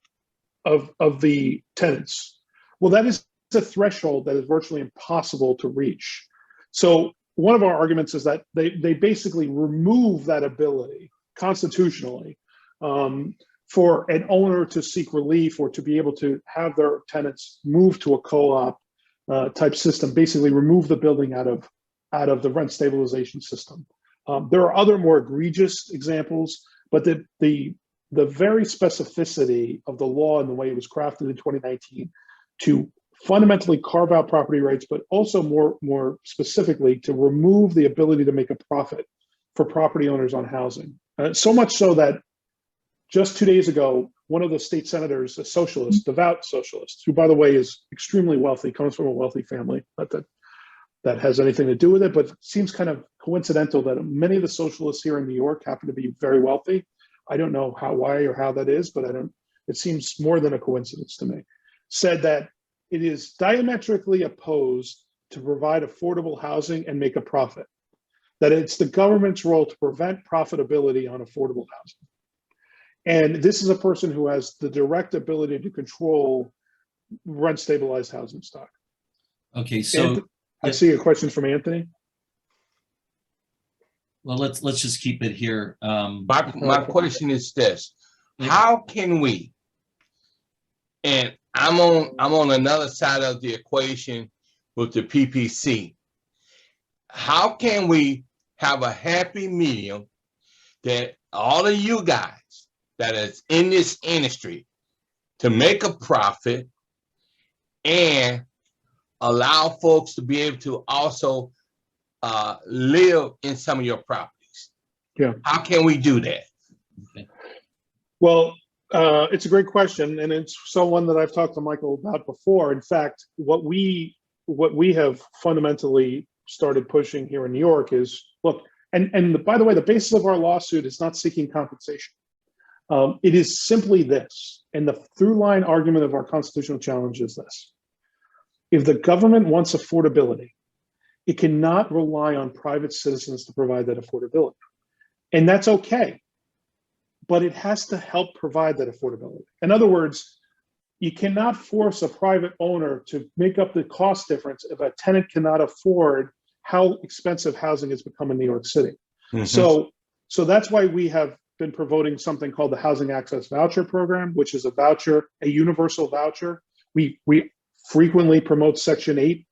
of the tenants. Well, that is a threshold that is virtually impossible to reach. So one of our arguments is that they basically remove that ability constitutionally for an owner to seek relief or to be able to have their tenants move to a co-op type system, basically remove the building out of the rent stabilization system. There are other more egregious examples, but the very specificity of the law and the way it was crafted in 2019 to fundamentally carve out property rights, but also more specifically to remove the ability to make a profit for property owners on housing. So much so that just 2 days ago, one of the state senators, a socialist, devout socialist, who, by the way, is extremely wealthy, comes from a wealthy family, not that has anything to do with it, but it seems kind of coincidental that many of the socialists here in New York happen to be very wealthy. I don't know why or how that is, but it seems more than a coincidence to me. Said that it is diametrically opposed to provide affordable housing and make a profit. That it's the government's role to prevent profitability on affordable housing. And this is a person who has the direct ability to control rent stabilized housing stock. Okay, so I see a question from Anthony. well, let's just keep it here. My question is this: how can we? And I'm on another side of the equation with the PPC. How can we have a happy medium that all of you guys that is in this industry to make a profit and allow folks to be able to also live in some of your properties? Yeah. How can we do that? Okay. Well, it's a great question, and it's someone that I've talked to Michael about before. In fact, what we have fundamentally started pushing here in New York is, look, and by the way, the basis of our lawsuit is not seeking compensation. It is simply this, and the through line argument of our constitutional challenge is this: if the government wants affordability, it cannot rely on private citizens to provide that affordability. And that's okay, but it has to help provide that affordability. In other words, you cannot force a private owner to make up the cost difference if a tenant cannot afford how expensive housing has become in New York City. Mm-hmm. So that's why we have been promoting something called the Housing Access Voucher Program, which is a voucher, a universal voucher. We frequently promote Section 8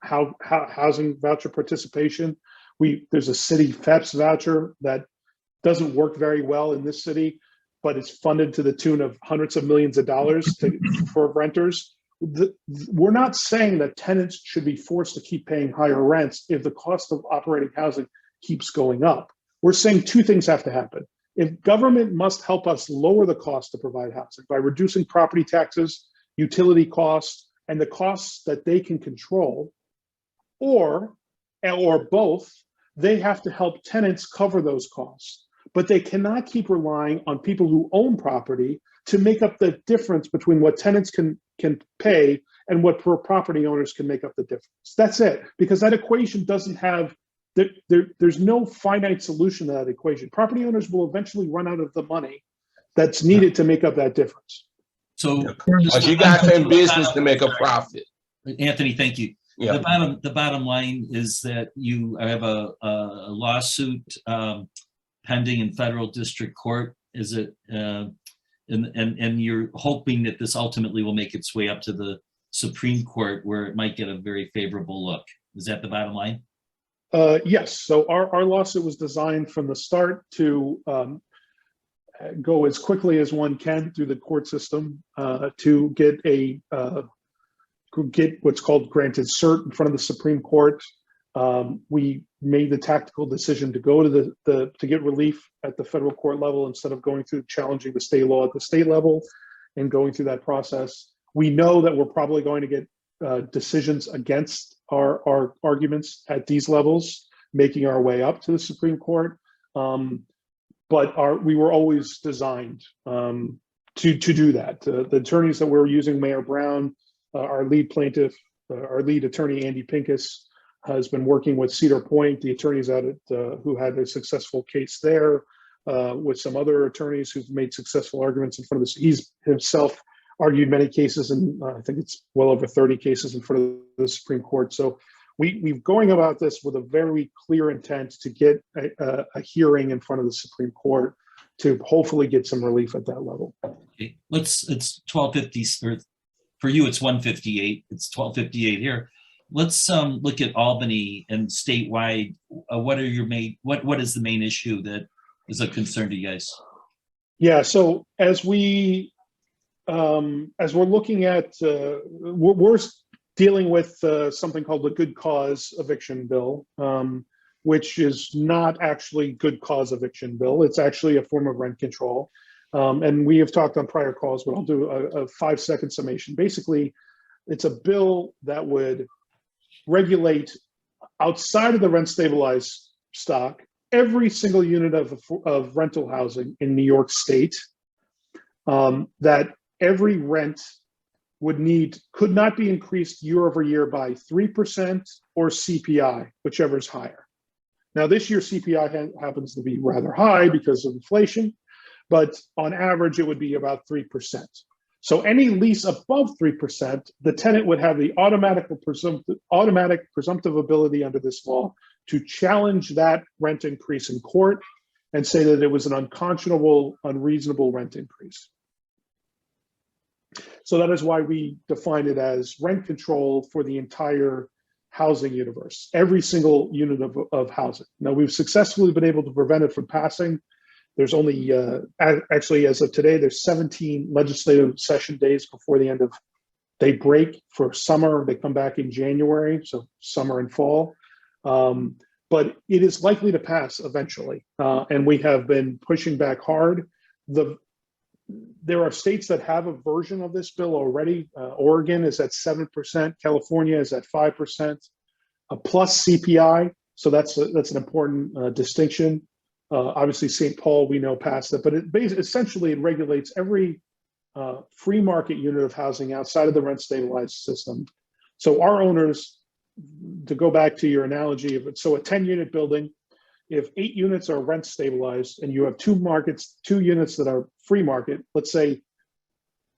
housing voucher participation. There's a city FEPS voucher that doesn't work very well in this city, but it's funded to the tune of hundreds of millions of dollars for renters. We're not saying that tenants should be forced to keep paying higher rents if the cost of operating housing keeps going up. We're saying two things have to happen. If government must help us lower the cost to provide housing by reducing property taxes, utility costs, and the costs that they can control, or both, they have to help tenants cover those costs. But they cannot keep relying on people who own property to make up the difference between what tenants can pay and what property owners can make up the difference. That's it, because that equation doesn't have, there's no finite solution to that equation. Property owners will eventually run out of the money that's needed to make up that difference. So But you guys are in business to make a profit. Anthony, thank you. Yeah. The bottom line is that you have a lawsuit pending in federal district court. Is it and you're hoping that this ultimately will make its way up to the Supreme Court, where it might get a very favorable look. Is that the bottom line? Yes. So our lawsuit was designed from the start to go as quickly as one can through the court system to get what's called granted cert in front of the Supreme Court. We made the tactical decision to go to to get relief at the federal court level instead of going through challenging the state law at the state level and going through that process. We know that we're probably going to get decisions against our arguments at these levels, making our way up to the Supreme Court. But we were always designed to do that. The attorneys that we're using, Mayor Brown, our lead plaintiff, our lead attorney, Andy Pincus, has been working with Cedar Point, the attorneys out at who had a successful case there, with some other attorneys who've made successful arguments in front of this. He's himself argued many cases, and I think it's well over 30 cases in front of the Supreme Court. So we're going about this with a very clear intent to get a hearing in front of the Supreme Court to hopefully get some relief at that level. Okay. It's 12:50, or for you it's 1:58. It's 12:58 here. Let's look at Albany and statewide. What is the main issue that is a concern to you guys? Yeah. So as we're looking at, we're dealing with something called the good cause eviction bill, which is not actually good cause eviction bill. It's actually a form of rent control. And we have talked on prior calls, but I'll do a 5-second summation. Basically, it's a bill that would regulate outside of the rent stabilized stock every single unit of rental housing in New York State, that every rent could not be increased year over year by 3% or CPI, whichever is higher. Now, this year CPI happens to be rather high because of inflation, but on average, it would be about 3%. So any lease above 3%, the tenant would have the automatic presumptive ability under this law to challenge that rent increase in court and say that it was an unconscionable, unreasonable rent increase. So that is why we define it as rent control for the entire housing universe, every single unit of housing. Now, we've successfully been able to prevent it from passing. There's only, actually, as of today, there's 17 legislative session days before the end of, they break for summer. They come back in January, so summer and fall. But it is likely to pass eventually. And we have been pushing back hard. There are states that have a version of this bill already. Oregon is at 7%. California is at 5%, plus CPI. So that's an important distinction. Obviously, St. Paul, we know, passed it, but essentially it regulates every free market unit of housing outside of the rent stabilized system. So our owners, to go back to your analogy of it, so a 10-unit building, if 8 units are rent stabilized and you have 2 units that are free market, let's say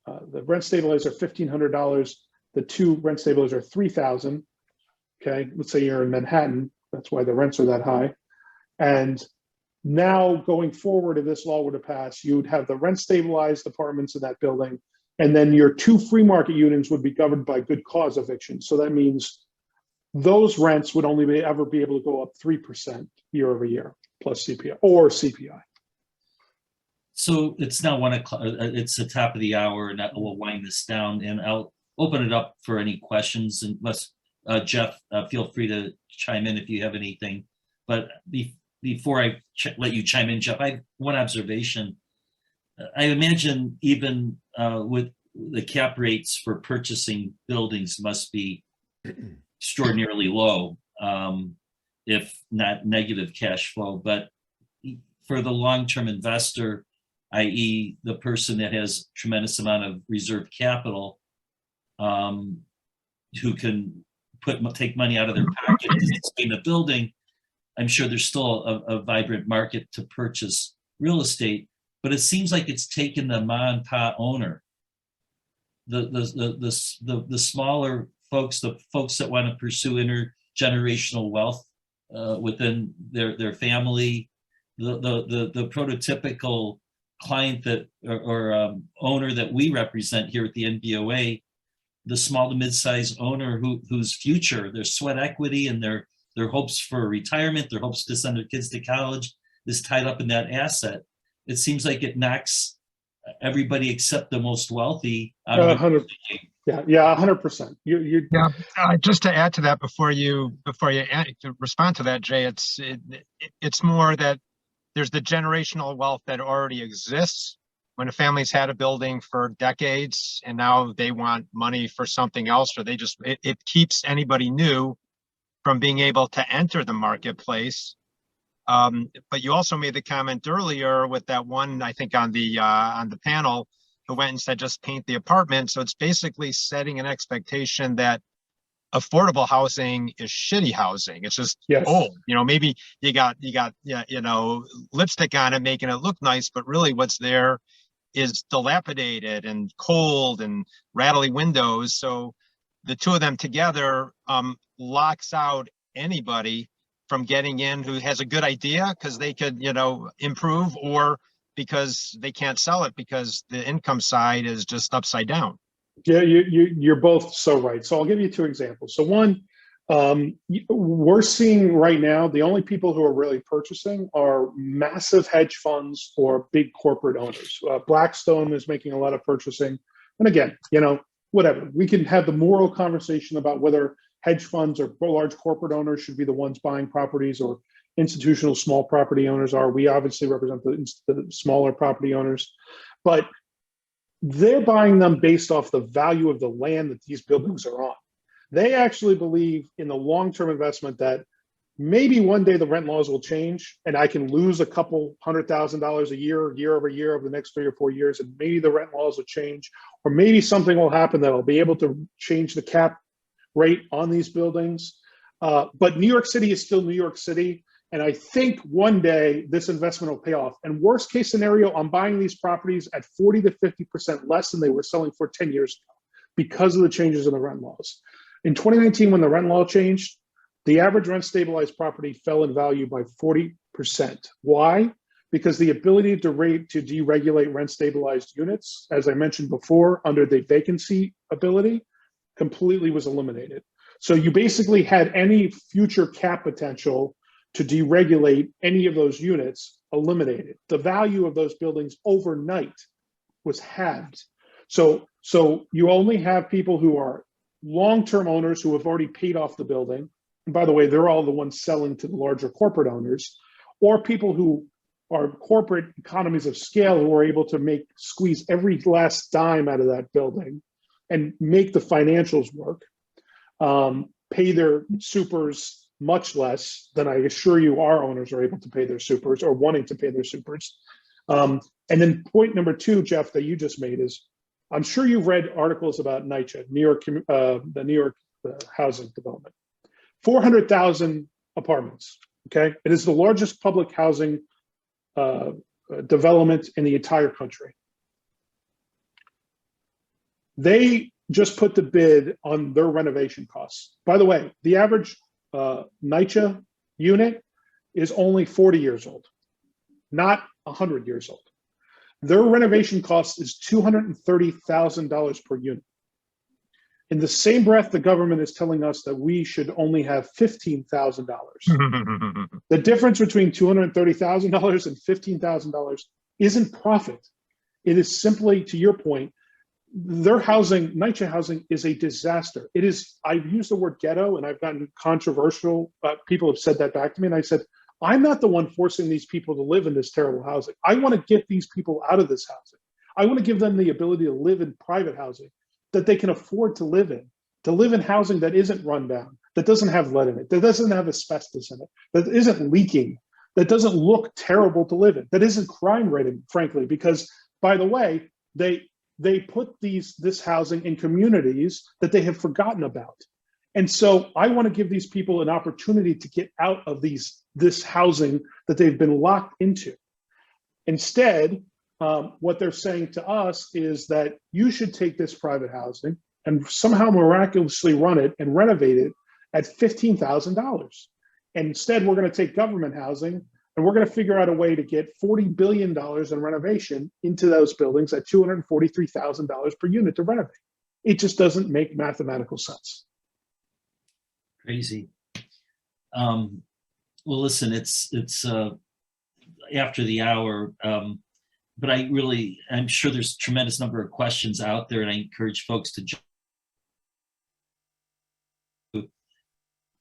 the rent stabilized are $1,500, the 2 rent stabilized are $3,000. Okay, let's say you're in Manhattan, that's why the rents are that high. And now going forward, if this law were to pass, you would have the rent stabilized apartments in that building, and then your 2 free market units would be governed by good cause eviction. So that means those rents would only ever be able to go up 3% year over year plus CPI or CPI. So it's now 1 o'clock. It's the top of the hour, and we'll wind this down. And I'll open it up for any questions. Unless Jeff, feel free to chime in if you have anything. But before I let you chime in, Jeff, I have one observation. I imagine even with the cap rates for purchasing buildings must be extraordinarily low, if not negative cash flow. But for the long-term investor, i.e. the person that has tremendous amount of reserve capital, who can take money out of their pocket to sustain a building, I'm sure there's still a vibrant market to purchase real estate. But it seems like it's taken the mom and pop owner, the smaller folks, the folks that want to pursue intergenerational wealth within their family, the prototypical client that or owner that we represent here at the NBOA, the small to mid-sized owner whose future, their sweat equity and their hopes for retirement, their hopes to send their kids to college is tied up in that asset. It seems like it knocks everybody except the most wealthy out of the Yeah, 100%. Just to add to that, before you respond to that, Jay, it's more that there's the generational wealth that already exists when a family's had a building for decades and now they want money for something else, or it keeps anybody new from being able to enter the marketplace. But you also made the comment earlier with that one, I think on the panel, who went and said, just paint the apartment. So it's basically setting an expectation that affordable housing is shitty housing. It's just old. Maybe you got lipstick on it, making it look nice, but really what's there is dilapidated and cold and rattly windows. So the two of them together locks out anybody from getting in who has a good idea because they could, improve, or because they can't sell it because the income side is just upside down. Yeah, you're both so right. So I'll give you 2 examples. So one, we're seeing right now, the only people who are really purchasing are massive hedge funds or big corporate owners. Blackstone is making a lot of purchasing. And again, whatever. We can have the moral conversation about whether hedge funds or large corporate owners should be the ones buying properties or institutional small property owners are. We obviously represent the smaller property owners, but they're buying them based off the value of the land that these buildings are on. They actually believe in the long-term investment that maybe one day the rent laws will change and I can lose a couple $100,000 a year over year over the next 3 or 4 years, and maybe the rent laws will change, or maybe something will happen that I'll be able to change the cap rate on these buildings. But New York City is still New York City. And I think one day this investment will pay off. And worst case scenario, I'm buying these properties at 40 to 50% less than they were selling for 10 years ago because of the changes in the rent laws. In 2019, when the rent law changed, the average rent stabilized property fell in value by 40%. Why? Because the ability to deregulate rent stabilized units, as I mentioned before, under the vacancy ability, completely was eliminated. So you basically had any future cap potential to deregulate any of those units eliminated. The value of those buildings overnight was halved. So you only have people who are long-term owners who have already paid off the building. And by the way, they're all the ones selling to the larger corporate owners, or people who are corporate economies of scale who are able to squeeze every last dime out of that building and make the financials work, pay their supers much less than I assure you our owners are able to pay their supers or wanting to pay their supers. And then point number 2, Jeff, that you just made is, I'm sure you've read articles about NYCHA, the New York housing development. 400,000 apartments, okay? It is the largest public housing development in the entire country. They just put the bid on their renovation costs. By the way, the average NYCHA unit is only 40 years old, not 100 years old. Their renovation cost is $230,000 per unit. In the same breath, the government is telling us that we should only have $15,000. The difference between $230,000 and $15,000 isn't profit. It is simply, to your point, their housing, NYCHA housing, is a disaster. It is, I've used the word ghetto and I've gotten controversial, people have said that back to me, and I said, I'm not the one forcing these people to live in this terrible housing. I want to get these people out of this housing. I want to give them the ability to live in private housing that they can afford to live in housing that isn't run down, that doesn't have lead in it, that doesn't have asbestos in it, that isn't leaking, that doesn't look terrible to live in, that isn't crime rated, frankly, because, by the way, they put this housing in communities that they have forgotten about. And so I want to give these people an opportunity to get out of this housing that they've been locked into. Instead, what they're saying to us is that you should take this private housing and somehow miraculously run it and renovate it at $15,000. And instead, we're going to take government housing and we're going to figure out a way to get $40 billion in renovation into those buildings at $243,000 per unit to renovate. It just doesn't make mathematical sense. Crazy. Well, listen, it's after the hour, but I'm sure there's a tremendous number of questions out there, and I encourage folks to.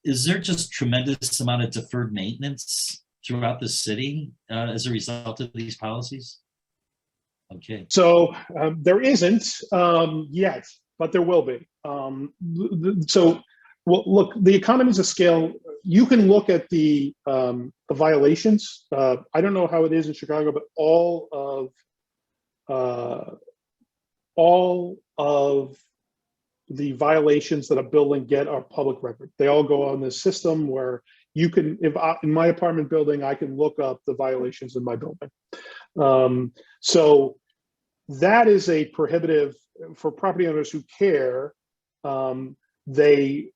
Is there just tremendous amount of deferred maintenance throughout the city as a result of these policies? Okay. So there isn't yet, but there will be. Well, look, the economies of scale, you can look at the violations. I don't know how it is in Chicago, but all of the violations that a building get are public record. They all go on this system where you can, in my apartment building, I can look up the violations in my building. So that is a prohibitive for property owners who care. That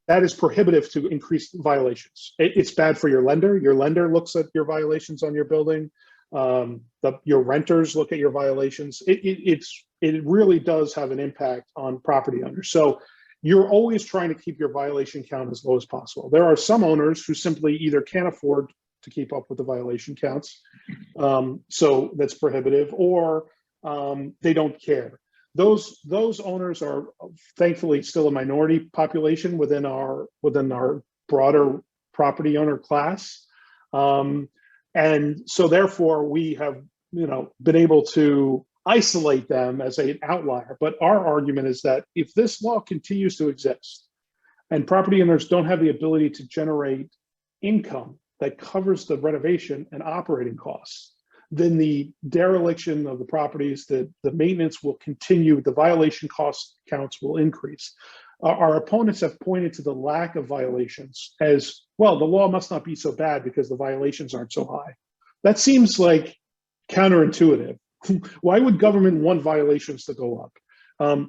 is prohibitive to increase violations. It's bad for your lender. Your lender looks at your violations on your building. Your renters look at your violations. It really does have an impact on property owners. So you're always trying to keep your violation count as low as possible. There are some owners who simply either can't afford to keep up with the violation counts, so that's prohibitive, or they don't care. Those owners are thankfully still a minority population within our broader property owner class, and so therefore we have been able to isolate them as an outlier. But our argument is that if this law continues to exist and property owners don't have the ability to generate income that covers the renovation and operating costs, then the dereliction of the properties, the maintenance will continue, the violation cost counts will increase. Our opponents have pointed to the lack of violations as, well, the law must not be so bad because the violations aren't so high. That seems like counterintuitive. Why would government want violations to go up?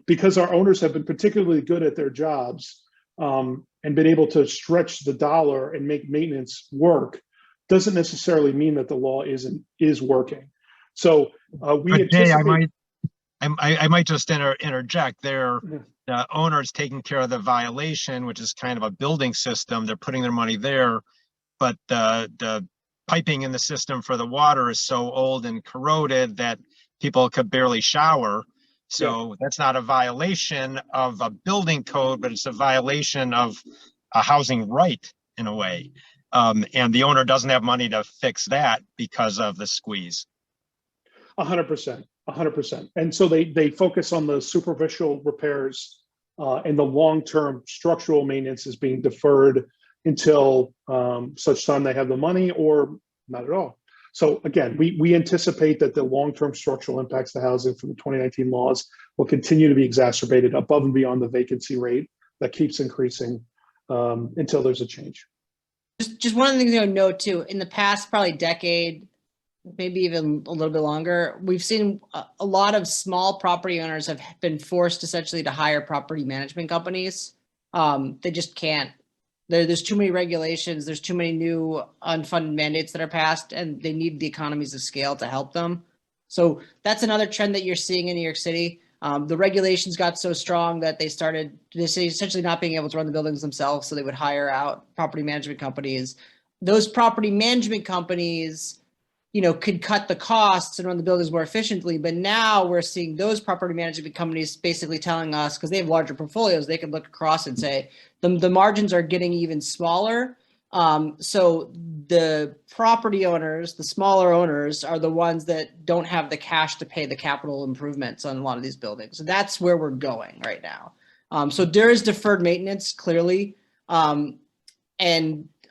Because our owners have been particularly good at their jobs and been able to stretch the dollar and make maintenance work, doesn't necessarily mean that the law is working. So we But Jay, anticipate. I might just interject there. Yeah. The owner's taking care of the violation, which is kind of a building system. They're putting their money there, but the piping in the system for the water is so old and corroded that people could barely shower. So that's not a violation of a building code, but it's a violation of a housing right in a way. And the owner doesn't have money to fix that because of the squeeze. 100%. 100%. And so they focus on the superficial repairs and the long-term structural maintenance is being deferred until such time they have the money or not at all. So again, we anticipate that the long-term structural impacts to housing from the 2019 laws will continue to be exacerbated above and beyond the vacancy rate that keeps increasing until there's a change. Just one of the things I would note too, in the past probably decade, maybe even a little bit longer, we've seen a lot of small property owners have been forced essentially to hire property management companies. They just can't. There's too many regulations. There's too many new unfunded mandates that are passed, and they need the economies of scale to help them. So that's another trend that you're seeing in New York City. The regulations got so strong that they essentially not being able to run the buildings themselves, so they would hire out property management companies. Those property management companies, could cut the costs and run the buildings more efficiently. But now we're seeing those property management companies basically telling us, because they have larger portfolios, they can look across and say the margins are getting even smaller. So the property owners, the smaller owners, are the ones that don't have the cash to pay the capital improvements on a lot of these buildings. So that's where we're going right now. So there is deferred maintenance, clearly. And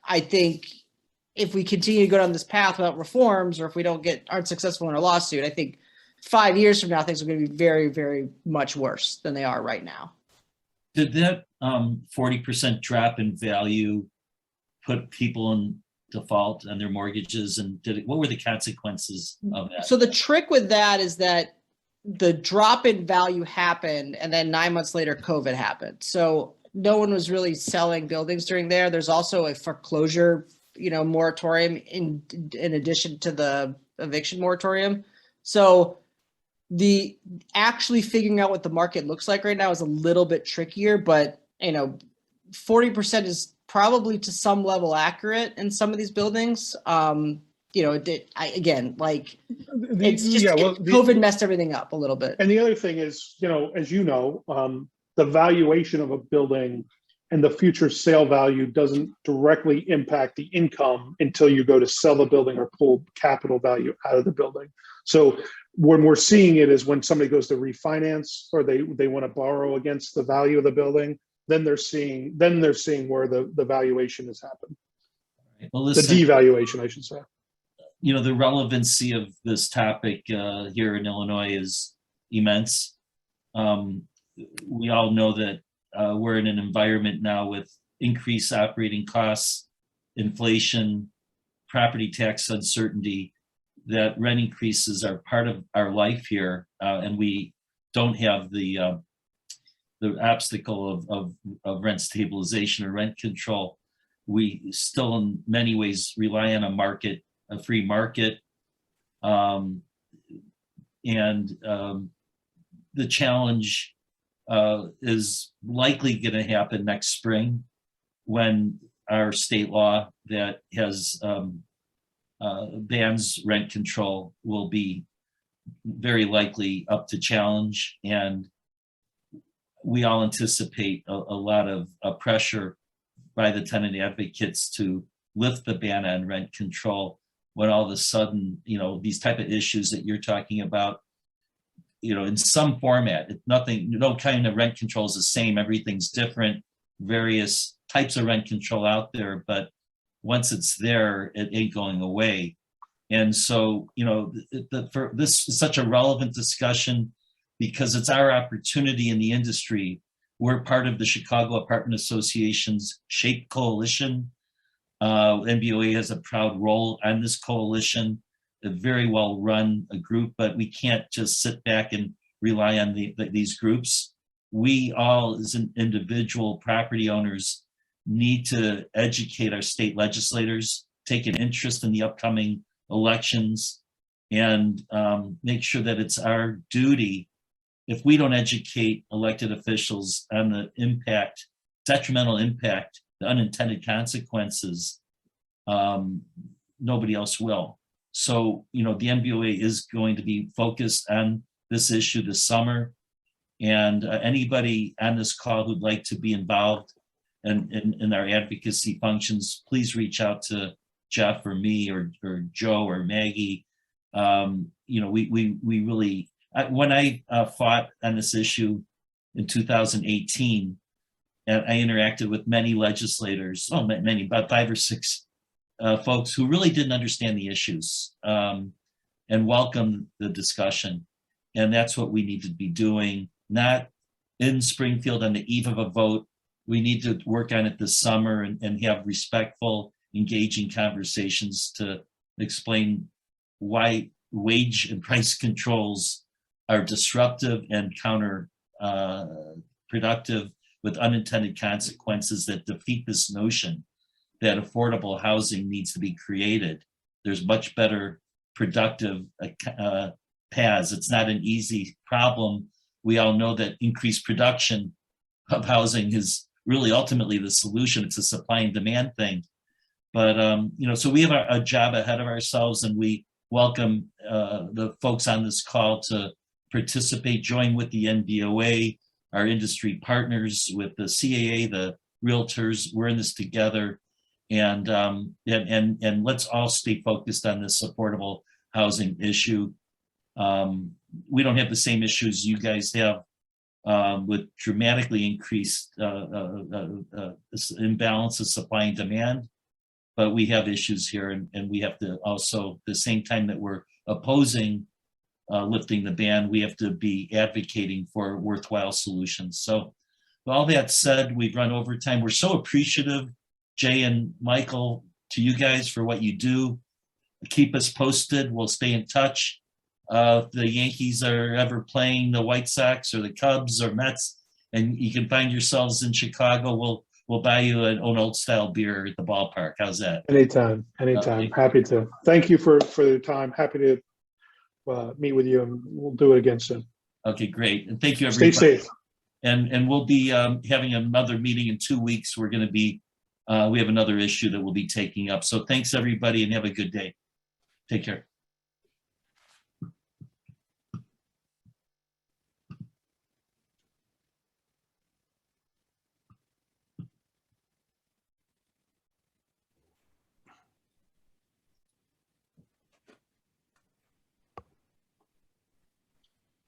I think if we continue to go down this path without reforms, or if we aren't successful in our lawsuit, I think 5 years from now, things are going to be very, very much worse than they are right now. Did that 40% drop in value put people in default on their mortgages, and what were the consequences of that? So the trick with that is that the drop in value happened, and then 9 months later, COVID happened. So no one was really selling buildings during there. There's also a foreclosure moratorium in addition to the eviction moratorium. So the actually figuring out what the market looks like right now is a little bit trickier, but 40% is probably to some level accurate in some of these buildings. COVID messed everything up a little bit. And the other thing is, as the valuation of a building and the future sale value doesn't directly impact the income until you go to sell the building or pull capital value out of the building. So when we're seeing it is when somebody goes to refinance or they want to borrow against the value of the building, then they're seeing where the valuation has happened. Well, listen, the devaluation, I should say. The relevancy of this topic here in Illinois is immense. We all know that we're in an environment now with increased operating costs, inflation, property tax uncertainty, that rent increases are part of our life here, and we don't have the obstacle of rent stabilization or rent control. We still in many ways rely on a free market. And the challenge is likely going to happen next spring when our state law that has bans rent control will be very likely up to challenge. And we all anticipate a lot of pressure by the tenant advocates to lift the ban on rent control when all of a sudden, these type of issues that you're talking about, in some format, no kind of rent control is the same. Everything's different, various types of rent control out there. But once it's there, it ain't going away. And so, you know, for this is such a relevant discussion because it's our opportunity in the industry. We're part of the Chicago Apartment Association's SHAPE Coalition. NBOA has a proud role on this coalition, a very well run group, but we can't just sit back and rely on these groups. We all, as an individual property owners, need to educate our state legislators, take an interest in the upcoming elections, and make sure that it's our duty. If we don't educate elected officials on the impact, detrimental impact, the unintended consequences, nobody else will. So, you know, the NBOA is going to be focused on this issue this summer. And anybody on this call who'd like to be involved in our advocacy functions, please reach out to Jeff or me or Joe or Maggie. You know, we really, when I fought on this issue in 2018, and I interacted with many legislators, many, about 5 or 6 folks who really didn't understand the issues and welcomed the discussion. And that's what we need to be doing, not in Springfield on the eve of a vote. We need to work on it this summer and have respectful, engaging conversations to explain why wage and price controls are disruptive and counterproductive with unintended consequences that defeat this notion that affordable housing needs to be created. There's much better productive paths. It's not an easy problem. We all know that increased production of housing is really ultimately the solution. It's a supply and demand thing. But, you know, so we have a job ahead of ourselves, and we welcome the folks on this call to participate, join with the NBOA, our industry partners, with the CAA, the realtors. We're in this together, and let's all stay focused on this affordable housing issue. We don't have the same issues you guys have with dramatically increased imbalance of supply and demand, but we have issues here, and we have to also, the same time that we're opposing lifting the ban, we have to be advocating for worthwhile solutions. So with all that said, we've run over time. We're so appreciative, Jay and Michael, to you guys for what you do. Keep us posted. We'll stay in touch. If the Yankees are ever playing the White Sox or the Cubs or Mets, and you can find yourselves in Chicago, we'll buy you an old style beer at the ballpark. How's that? Anytime. Okay. Happy to. Thank you for your time. Happy to meet with you, and we'll do it again soon. Okay, great. And thank you, everybody. Stay safe. And we'll be having another meeting in 2 weeks. We're going to be, we have another issue that we'll be taking up. So thanks, everybody, and have a good day. Take care.